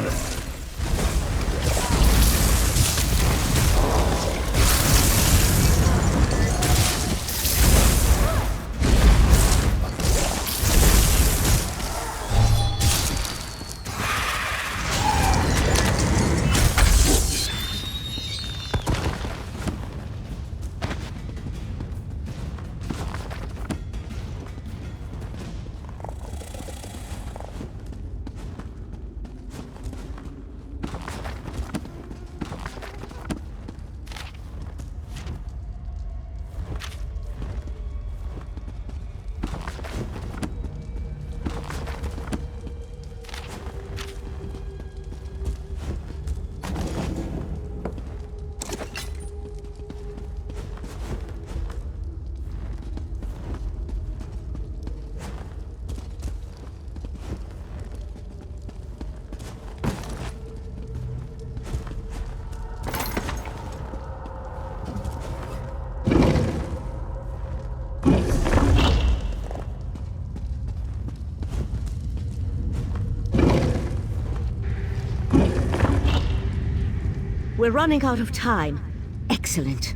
We're running out of time. Excellent.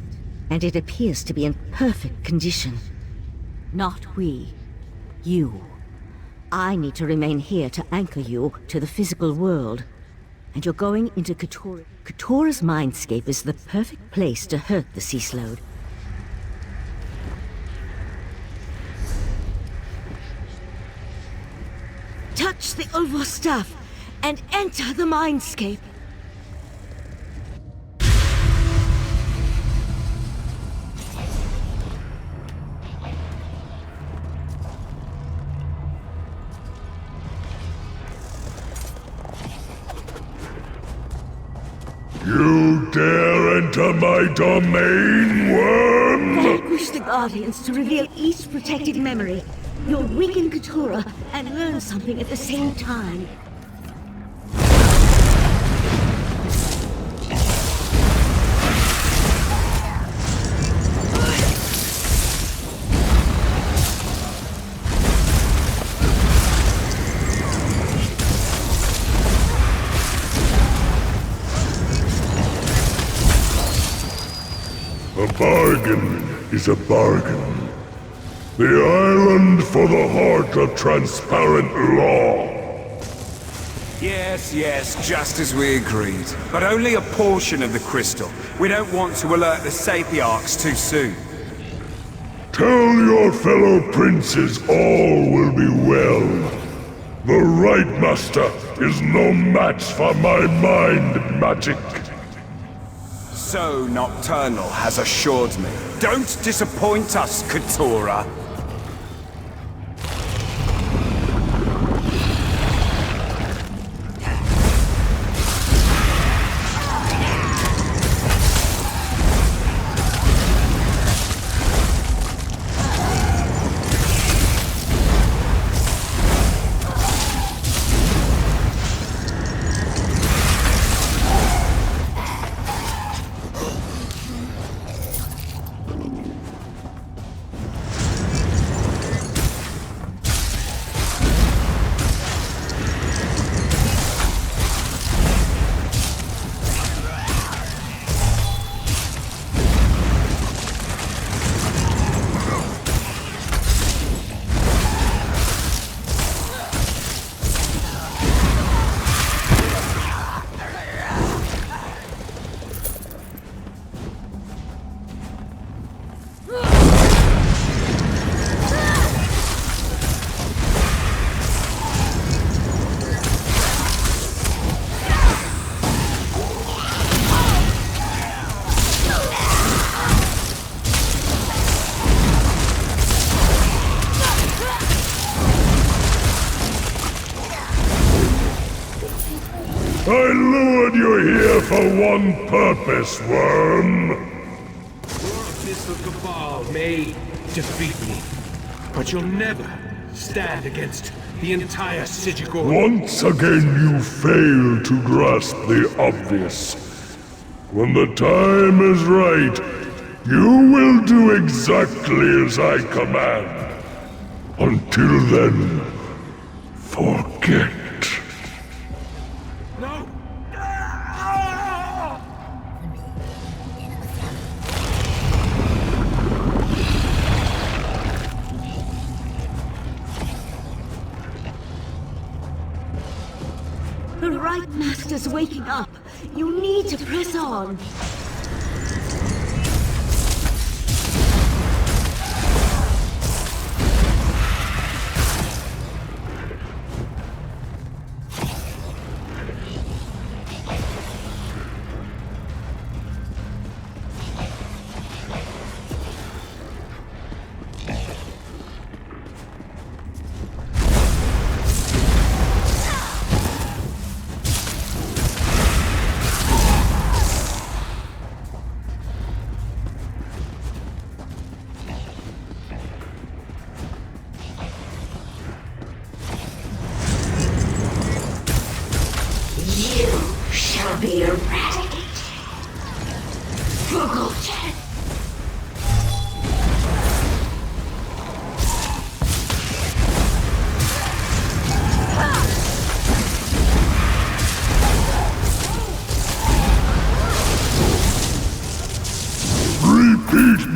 And it appears to be in perfect condition. Not we. You. I need to remain here to anchor you to the physical world. And you're going into Katora. Katora's mindscape is the perfect place to hurt the Sea Slode. Touch the Ulvor staff and enter the mindscape. You dare enter my domain, worm? Vanquish the Guardians to reveal each protected memory. You'll weaken Katora and learn something at the same time. A bargain is a bargain. The island for the heart of transparent law. Yes, just as we agreed. But only a portion of the crystal. We don't want to alert the Sapiarchs too soon. Tell your fellow princes all will be well. The Right Master is no match for my mind magic. So Nocturnal has assured me. Don't disappoint us, Katora. I lured you here for one purpose, worm. Your Abyssal Cabal may defeat me, but you'll never stand against the entire Sigigor. Once again you fail to grasp the obvious. When the time is right, you will do exactly as I command. Until then, forget. The Right Master's waking up. You need to press on.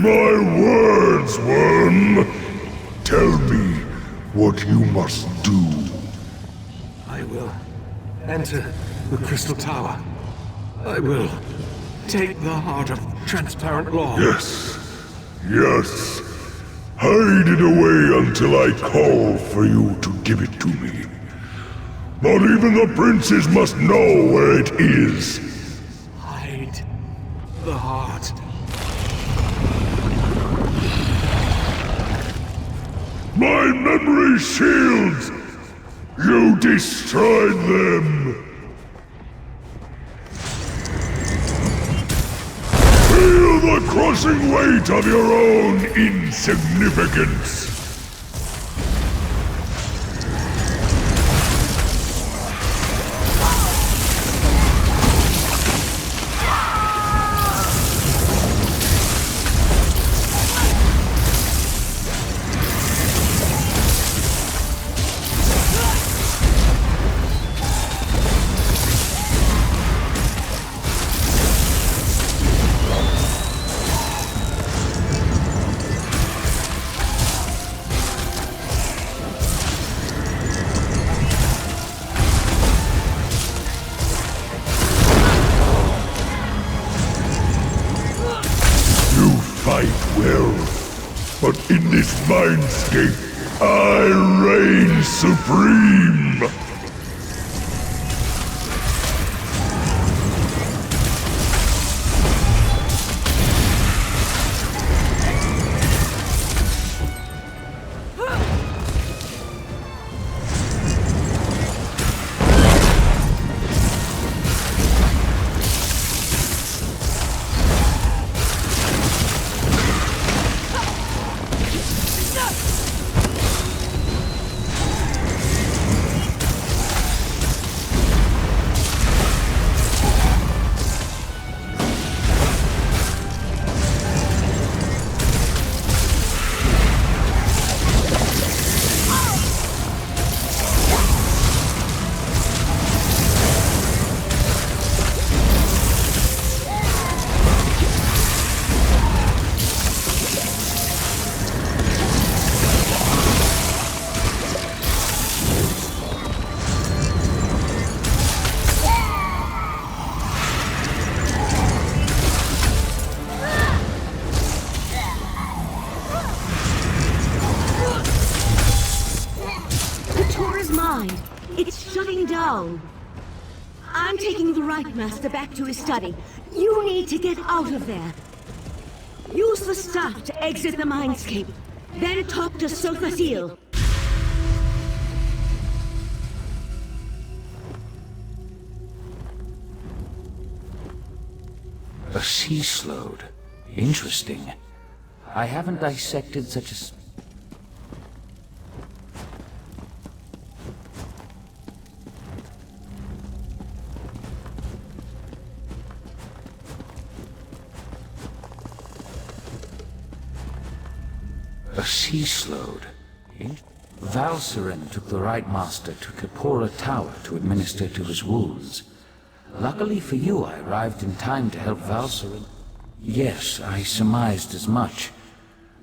my words, worm. Tell me what you must do. I will enter the Crystal Tower. I will take the heart of transparent law. Yes. Yes. Hide it away until I call for you to give it to me. Not even the princes must know where it is. Hide the heart. My memory shields! You destroyed them! Feel the crushing weight of your own insignificance! But in this mindscape, I reign supreme! It's shutting down. I'm taking the Right Master back to his study. You need to get out of there. Use the staff to exit the mindscape. Then talk to Sothasil. A sea slode. Interesting. I haven't dissected such a... A sea slode. Valcerin took the Right Master to Kapora Tower to administer to his wounds. Luckily for you, I arrived in time to help Valcerin. Yes, I surmised as much.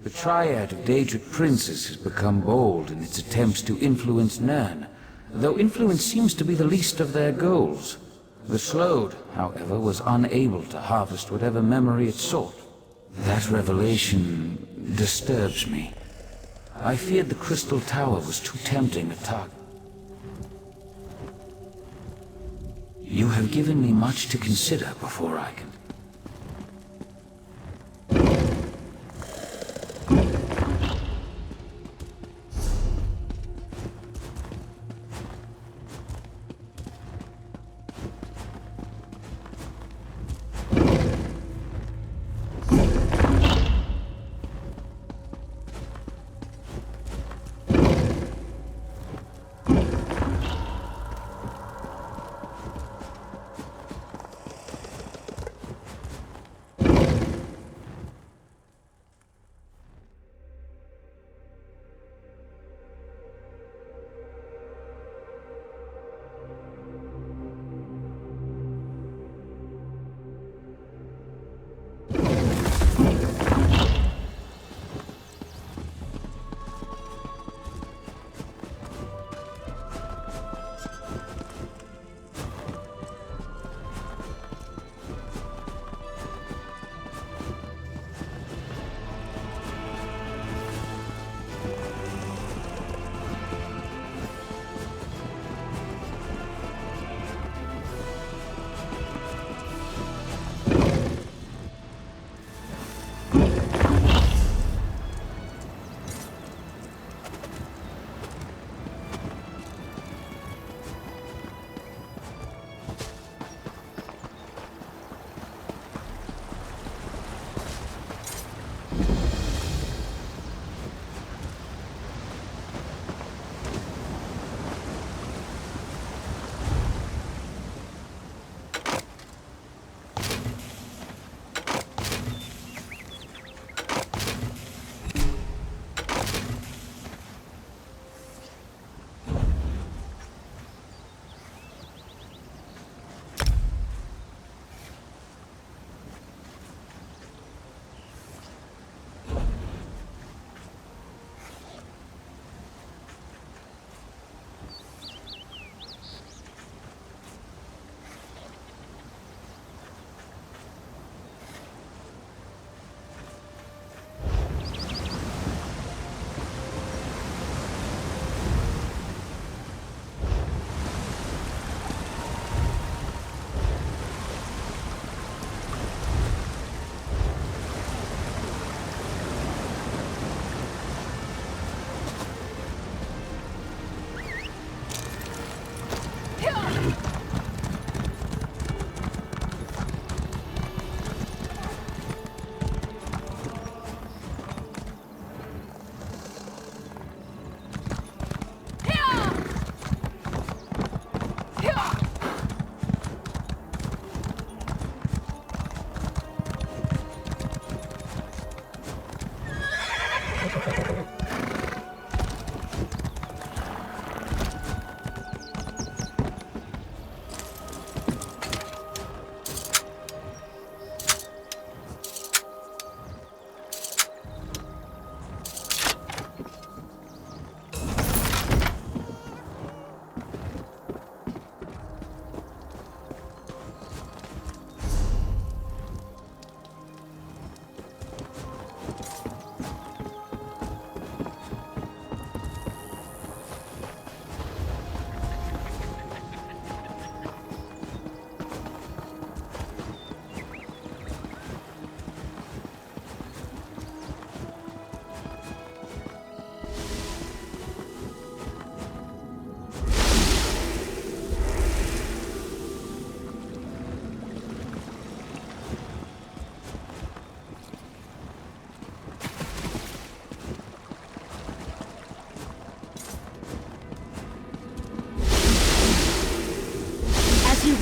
The triad of Daedric princes has become bold in its attempts to influence Nirn, though influence seems to be the least of their goals. The Slode, however, was unable to harvest whatever memory it sought. That revelation disturbs me. I feared the Crystal Tower was too tempting a target. You have given me much to consider before I can...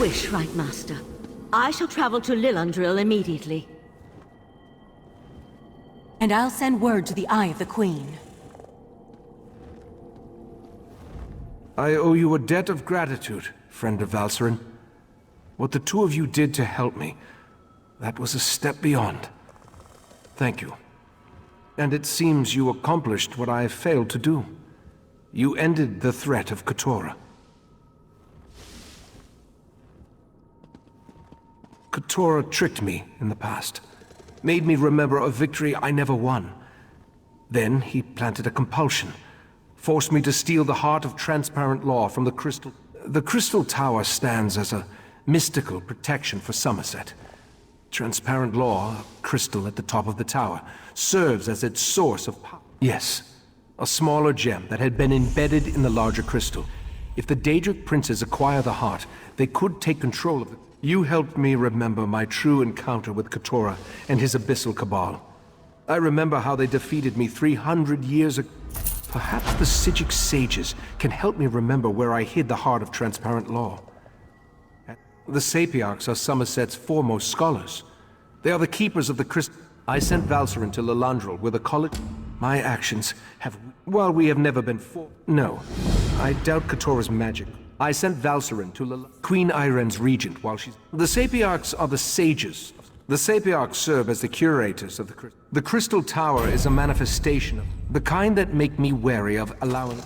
wish, Right Master. I shall travel to Lilundril immediately. And I'll send word to the Eye of the Queen. I owe you a debt of gratitude, friend of Valcerin. What the two of you did to help me, that was a step beyond. Thank you. And it seems you accomplished what I have failed to do. You ended the threat of Katora. Katora tricked me in the past, made me remember a victory I never won. Then he planted a compulsion, forced me to steal the heart of transparent law from the Crystal... The Crystal Tower stands as a mystical protection for Somerset. Transparent law, a crystal at the top of the tower, serves as its source of power. Yes, a smaller gem that had been embedded in the larger crystal. If the Daedric princes acquire the heart, they could take control of it. You helped me remember my true encounter with Katora and his Abyssal Cabal. I remember how they defeated me 300 years ago. Perhaps the Psijic sages can help me remember where I hid the heart of transparent law. The Sapiarchs are Somerset's foremost scholars. They are the keepers of the crystal. I sent Valcerin to Lilundril with a college. My actions have... While we have never been No, I doubt Katora's magic. I sent Valcerin to Queen Iren's regent while she's... The Sapiarchs are the sages. The Sapiarchs serve as the curators of the crystal. The Crystal Tower is a manifestation of the kind that make me wary of allowing...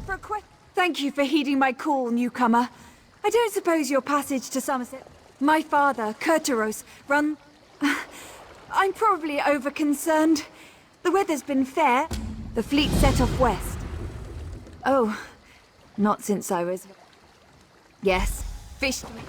For a quick... Thank you for heeding my call, newcomer. I don't suppose your passage to Somerset... My father, Kurtaros, I'm probably over-concerned. The weather's been fair. The fleet set off west. Oh, not since I was... Yes, fished me.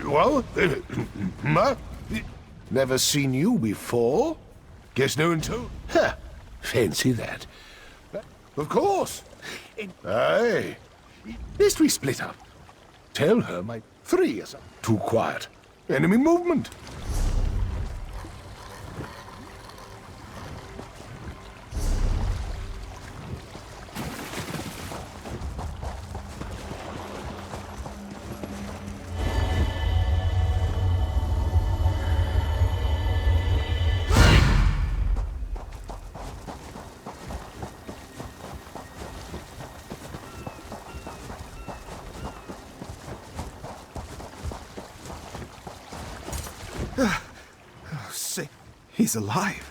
Well, never seen you before. Guess no one told. Huh. Fancy that. Of course. Aye. Lest we split up. Tell her my 3 is too quiet. Enemy movement. Oh, sick. He's alive.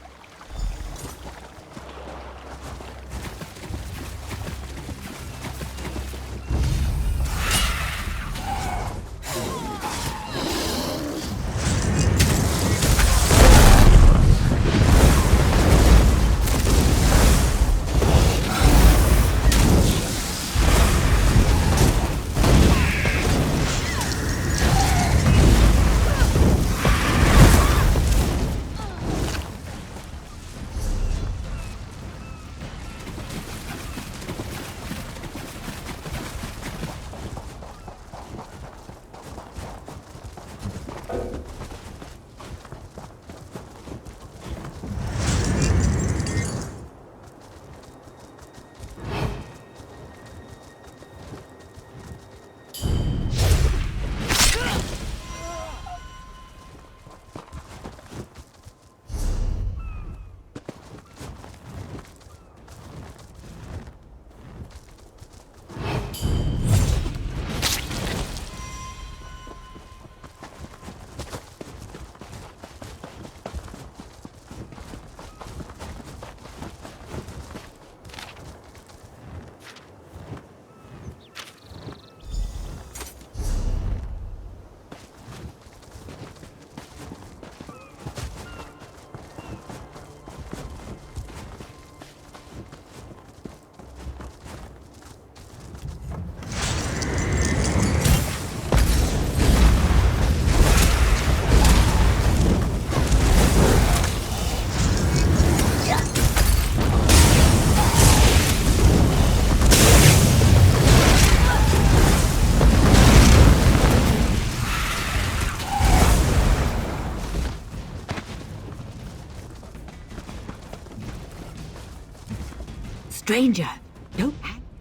Stranger,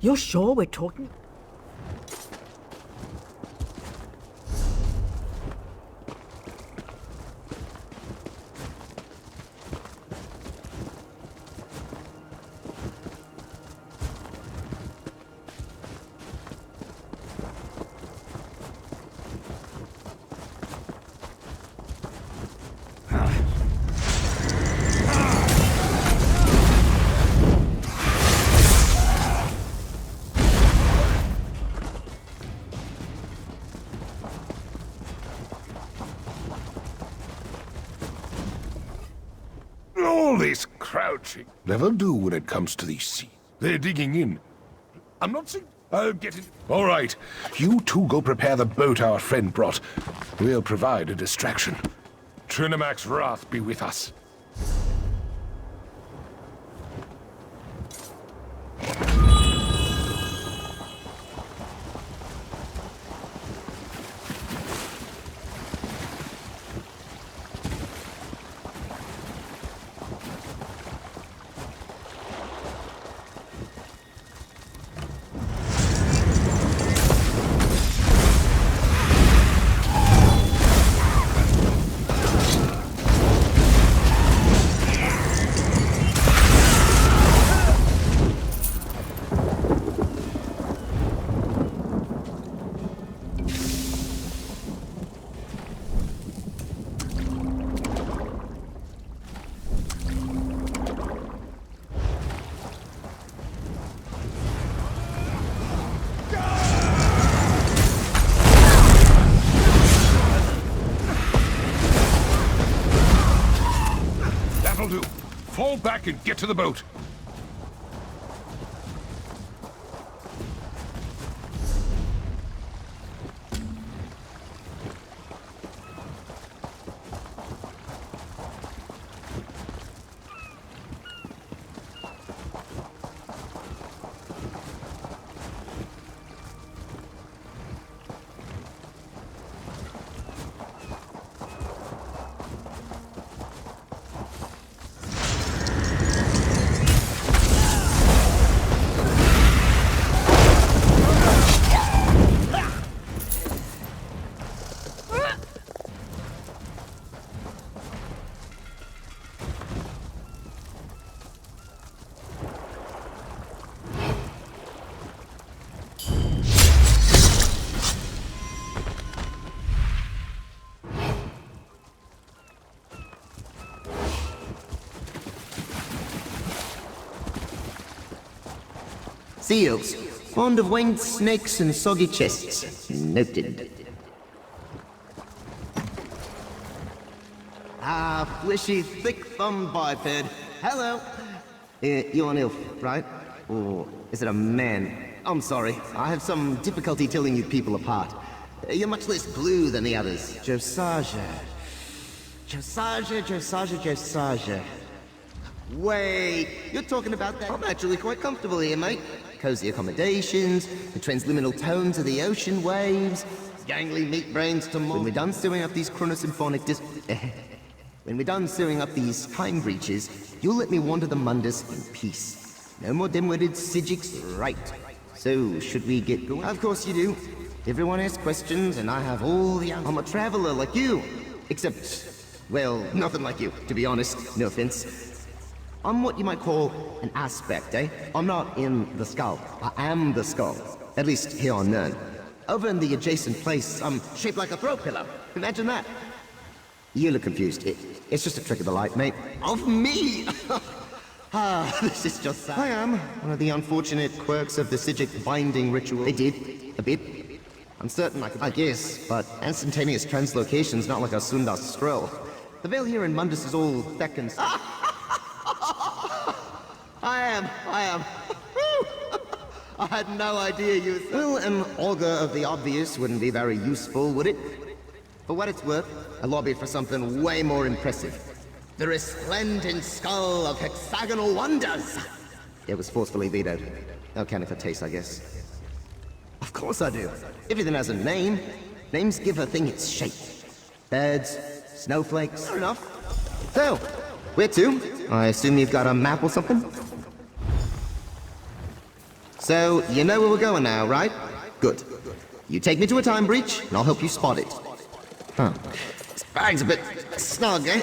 you're sure we're talking? All this crouching. Never do when it comes to these seas. They're digging in. I'm not saying I'll get it. All right. You two go prepare the boat our friend brought. We'll provide a distraction. Trinamac's wrath be with us. That'll do. Fall back and get to the boat. Seals. Fond of winged snakes and soggy chests. Noted. Ah, fleshy, thick-thumbed biped. Hello. You're an elf, right? Or is it a man? I'm sorry. I have some difficulty telling you people apart. You're much less blue than the others. Josiah. Wait, you're talking about that? I'm actually quite comfortable here, mate. Cozy accommodations, the transliminal tones of the ocean waves, gangly meat brains to When we're done sewing up these chronosymphonic When we're done sewing up these time breaches, you'll let me wander the Mundus in peace. No more dim-witted Sijiks, right? So, should we get going? Of course you do. Everyone asks questions, and I have all the answers. I'm a traveler like you. Except, well, nothing like you, to be honest. No offense. I'm what you might call an aspect, eh? I'm not in the skull. I am the skull. At least here on Nern. Over in the adjacent place, I'm shaped like a throw pillow. Imagine that. You look confused. It's just a trick of the light, mate. Of me! This is just sad. I am. One of the unfortunate quirks of the Sijic binding ritual. They did. A bit. I'm certain I guess, but instantaneous translocation's not like a Sundar scroll. The veil here in Mundus is all thick and... I am. I had no idea you... Well, an augur of the obvious wouldn't be very useful, would it? For what it's worth, I lobbied for something way more impressive. The resplendent skull of hexagonal wonders! It was forcefully vetoed. No counting for taste, I guess. Of course I do. Everything has a name. Names give a thing its shape. Birds, snowflakes, fair enough. So, where to? I assume you've got a map or something? So, you know where we're going now, right? Good. You take me to a time breach, and I'll help you spot it. Huh. This bag's a bit snug, eh?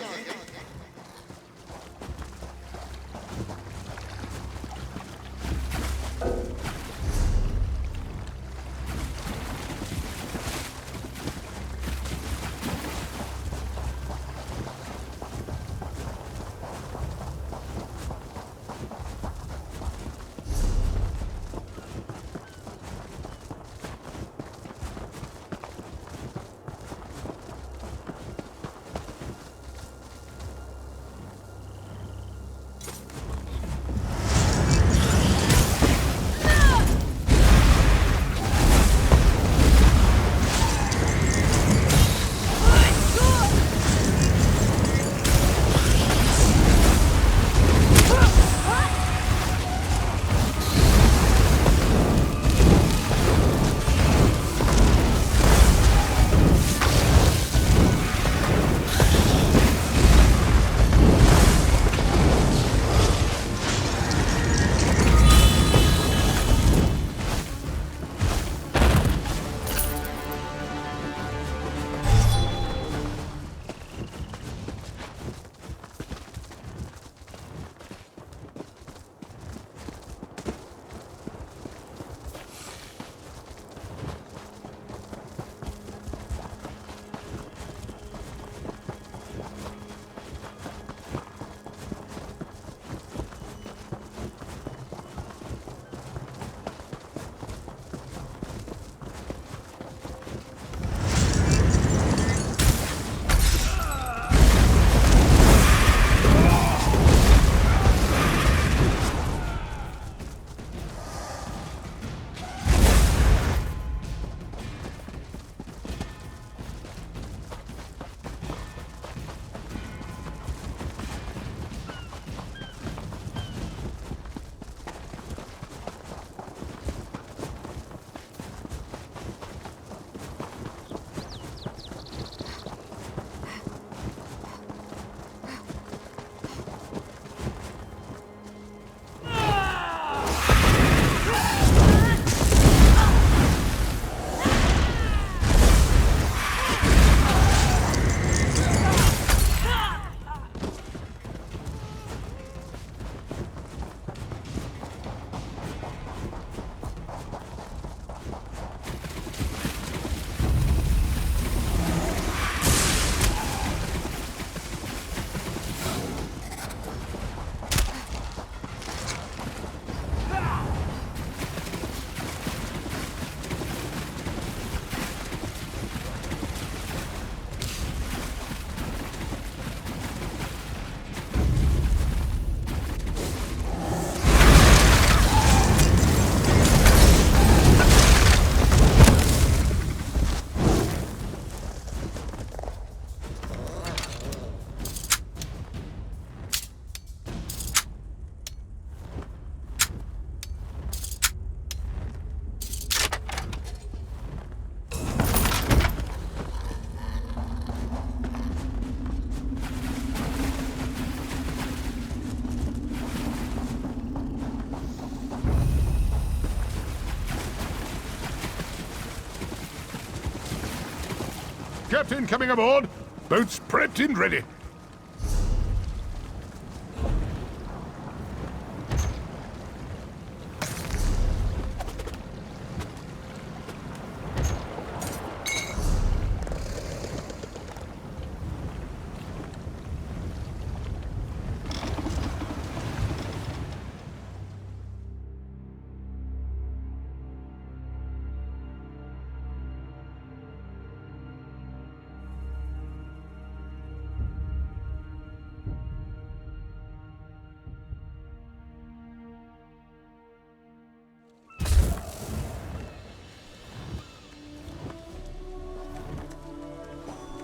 Captain coming aboard. Boats prepped and ready.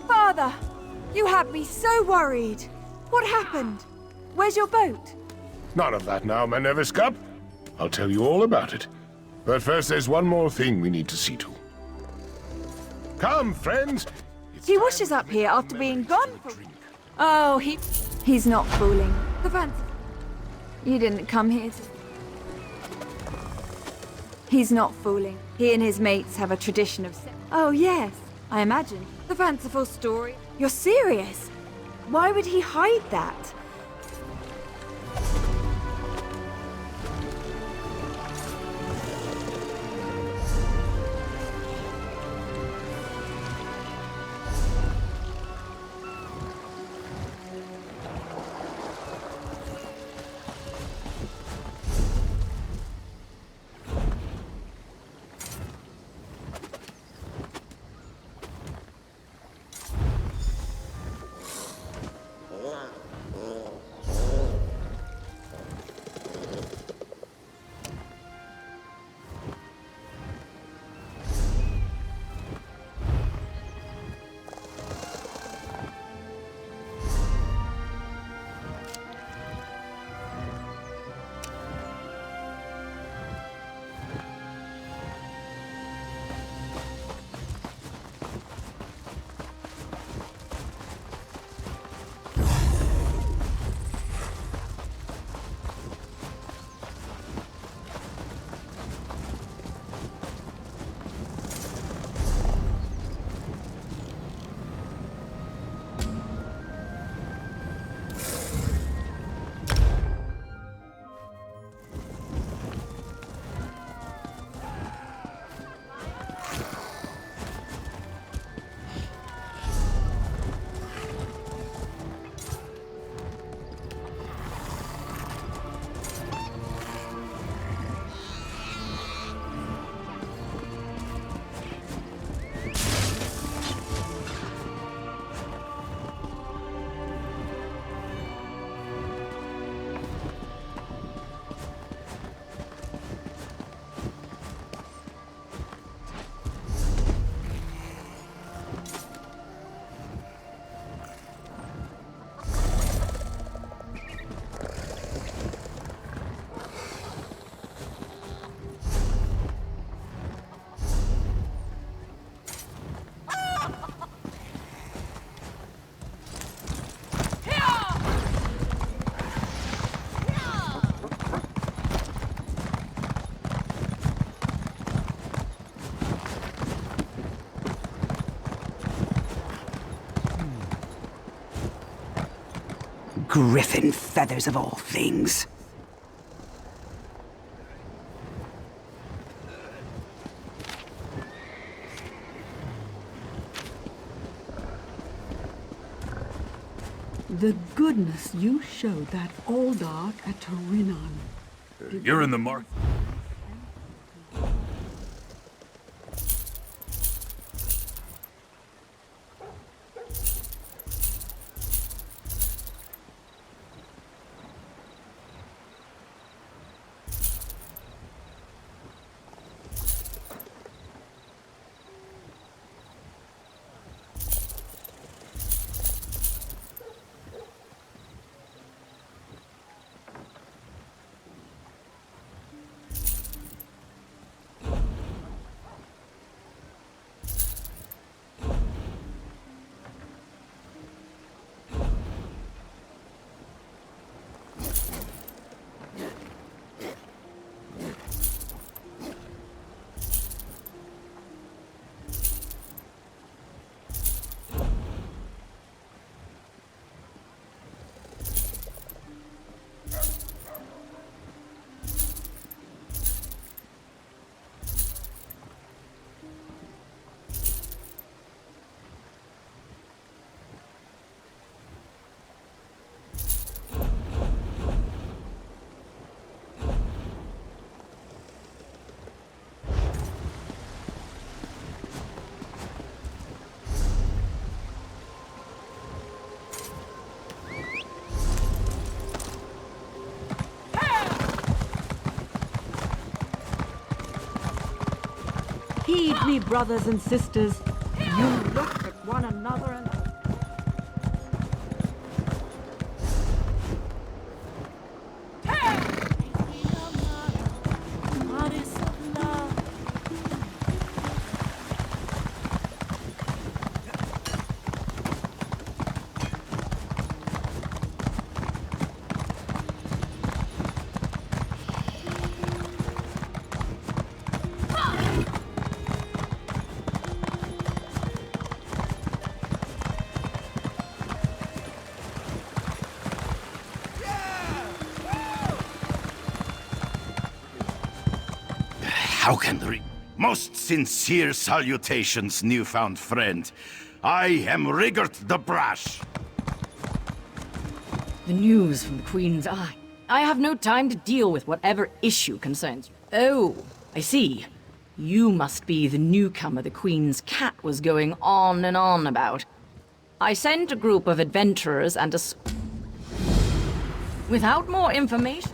Father! You had me so worried. What happened? Where's your boat? None of that now, my Nevis Cup. I'll tell you all about it. But first, there's one more thing we need to see to. Come, friends. He washes up here after being gone for... Oh, he's not fooling. The fancy... You didn't come here to... He's not fooling. He and his mates have a tradition of... Oh, yes. I imagine. The fanciful story. You're serious? Why would he hide that? Griffin feathers of all things. The goodness you showed that old dog at Torinon. You're in the mark. me, brothers and sisters. You look at one another and... How can the most sincere salutations, newfound friend. I am Rigert the Brash. The news from the Queen's Eye. I have no time to deal with whatever issue concerns you. Oh, I see. You must be the newcomer the Queen's cat was going on and on about. I sent a group of adventurers and a... Without more information...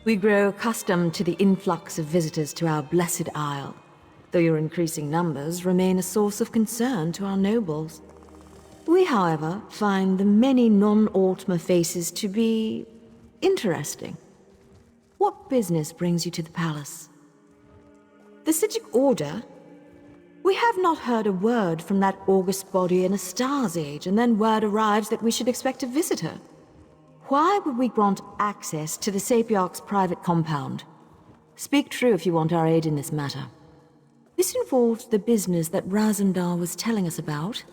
We grow accustomed to the influx of visitors to our blessed isle, though your increasing numbers remain a source of concern to our nobles. We, however, find the many non-Altmer faces to be... interesting. What business brings you to the palace? The Psijic Order? We have not heard a word from that august body in a star's age, and then word arrives that we should expect a visitor. Why would we grant access to the Sapiarch's private compound? Speak true if you want our aid in this matter. This involved the business that Razandar was telling us about.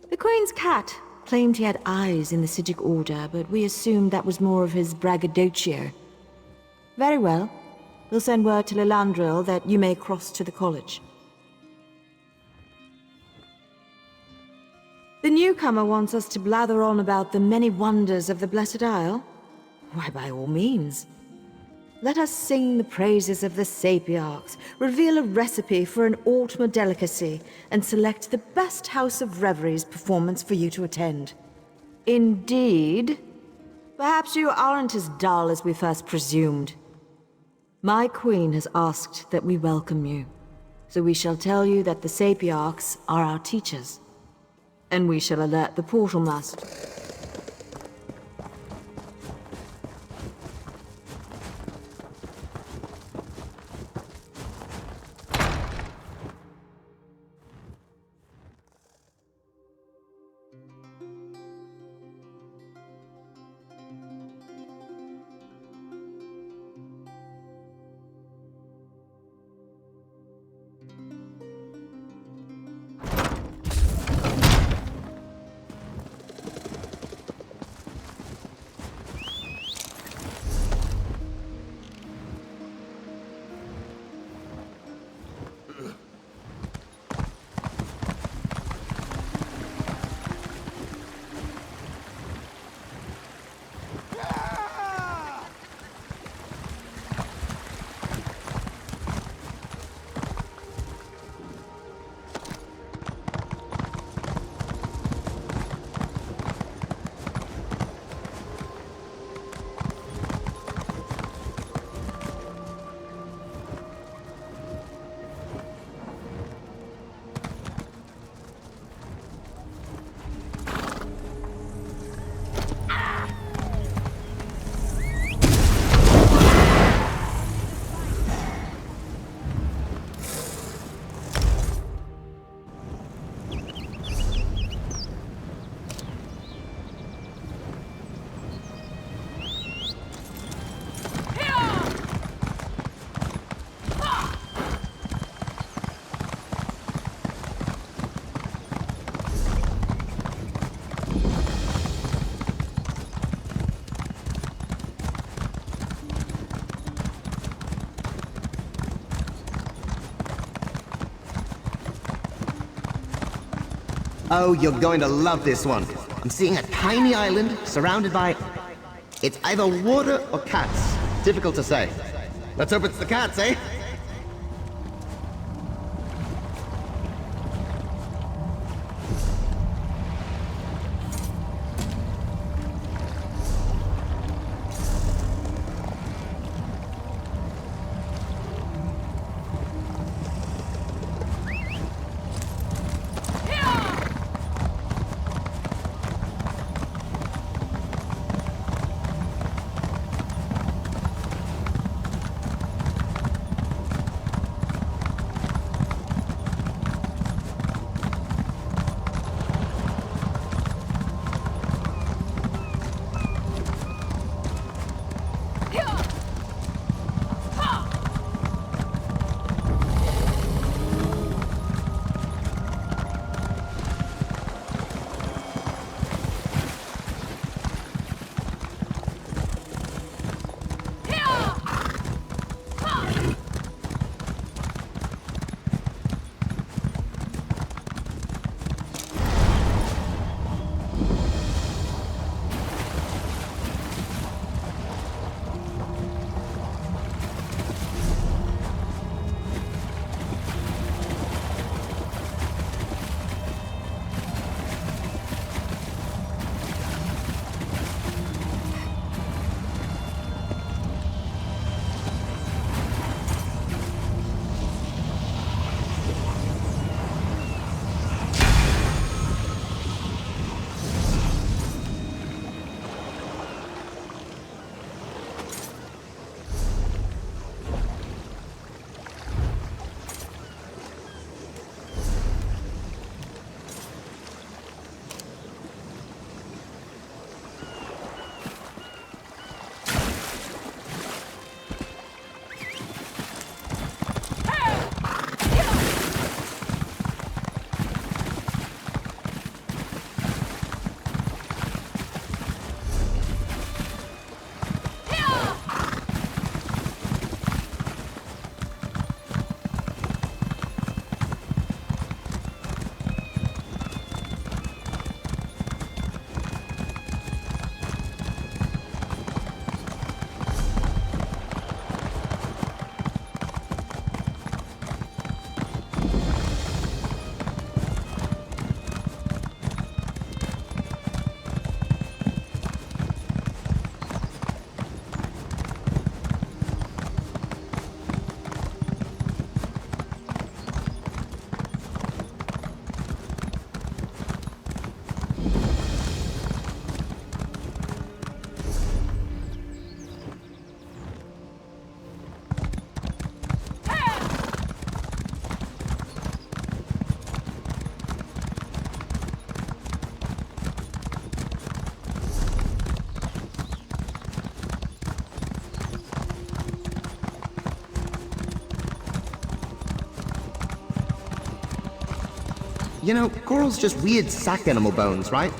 The Queen's cat claimed he had eyes in the Psijic Order, but we assumed that was more of his braggadocio. Very well. We'll send word to Lilandril that you may cross to the college. The newcomer wants us to blather on about the many wonders of the Blessed Isle? Why, by all means. Let us sing the praises of the Sapiarchs, reveal a recipe for an Altmer delicacy, and select the best House of Reveries performance for you to attend. Indeed. Perhaps you aren't as dull as we first presumed. My queen has asked that we welcome you, so we shall tell you that the Sapiarchs are our teachers. And we shall alert the Portal Master. Oh, you're going to love this one. I'm seeing a tiny island surrounded by... It's either water or cats. Difficult to say. Let's hope it's the cats, eh? You know, coral's just weird sack animal bones, right?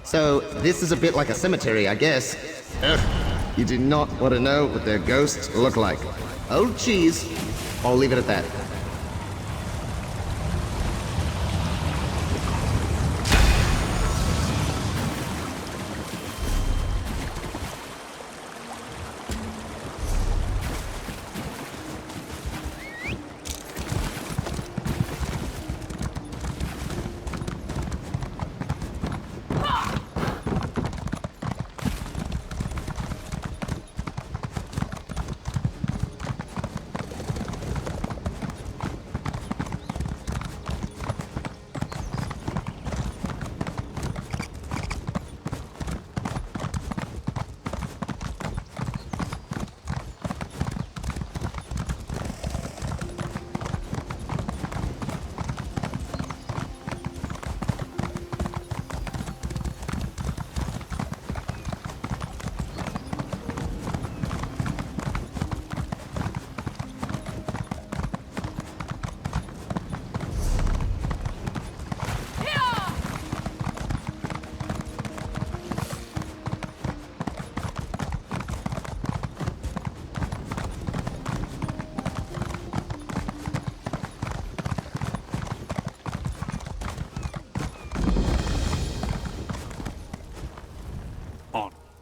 So, this is a bit like a cemetery, I guess. Ugh, you do not want to know what their ghosts look like. Old cheese. I'll leave it at that.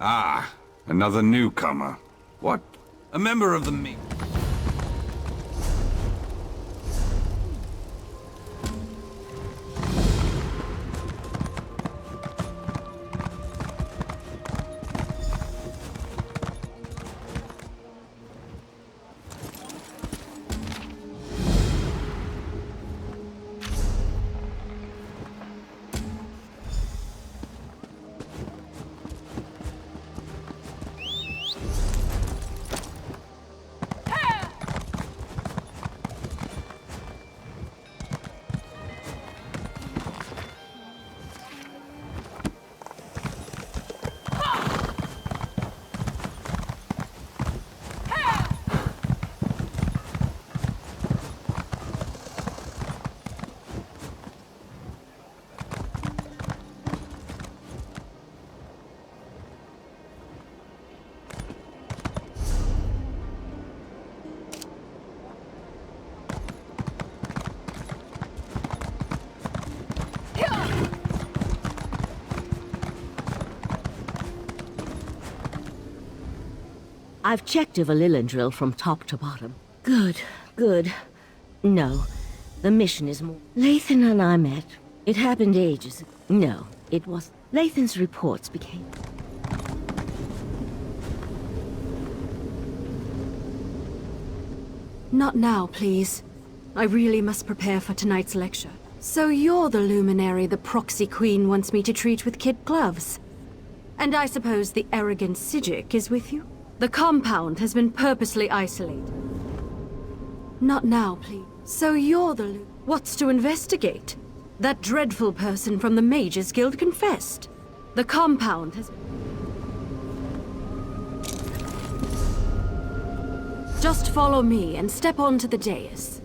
Ah, another newcomer. What? A member of the me. I've checked over Lilendrill from top to bottom. Good, good. No, the mission is more... Lathan and I met. It happened ages ago. No, it was... Lathan's reports became... Not now, please. I really must prepare for tonight's lecture. So you're the luminary the Proxy Queen wants me to treat with kid gloves. And I suppose the arrogant Sijik is with you? The compound has been purposely isolated. Not now, please. So you're the What's to investigate? That dreadful person from the Mages Guild confessed. The compound has... Just follow me and step onto the dais.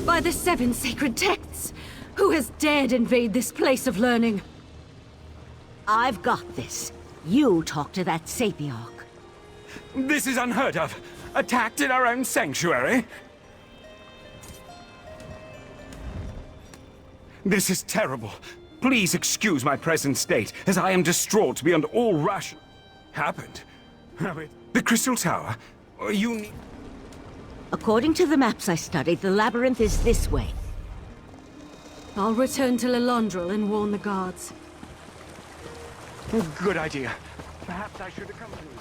By the 7 sacred texts! Who has dared invade this place of learning? I've got this. You talk to that Sapiarch. This is unheard of. Attacked in our own sanctuary? This is terrible. Please excuse my present state, as I am distraught beyond all ration. Happened? The Crystal Tower? You need... According to the maps I studied, the labyrinth is this way. I'll return to Lilendrill and warn the guards. Good idea. Perhaps I should accompany you.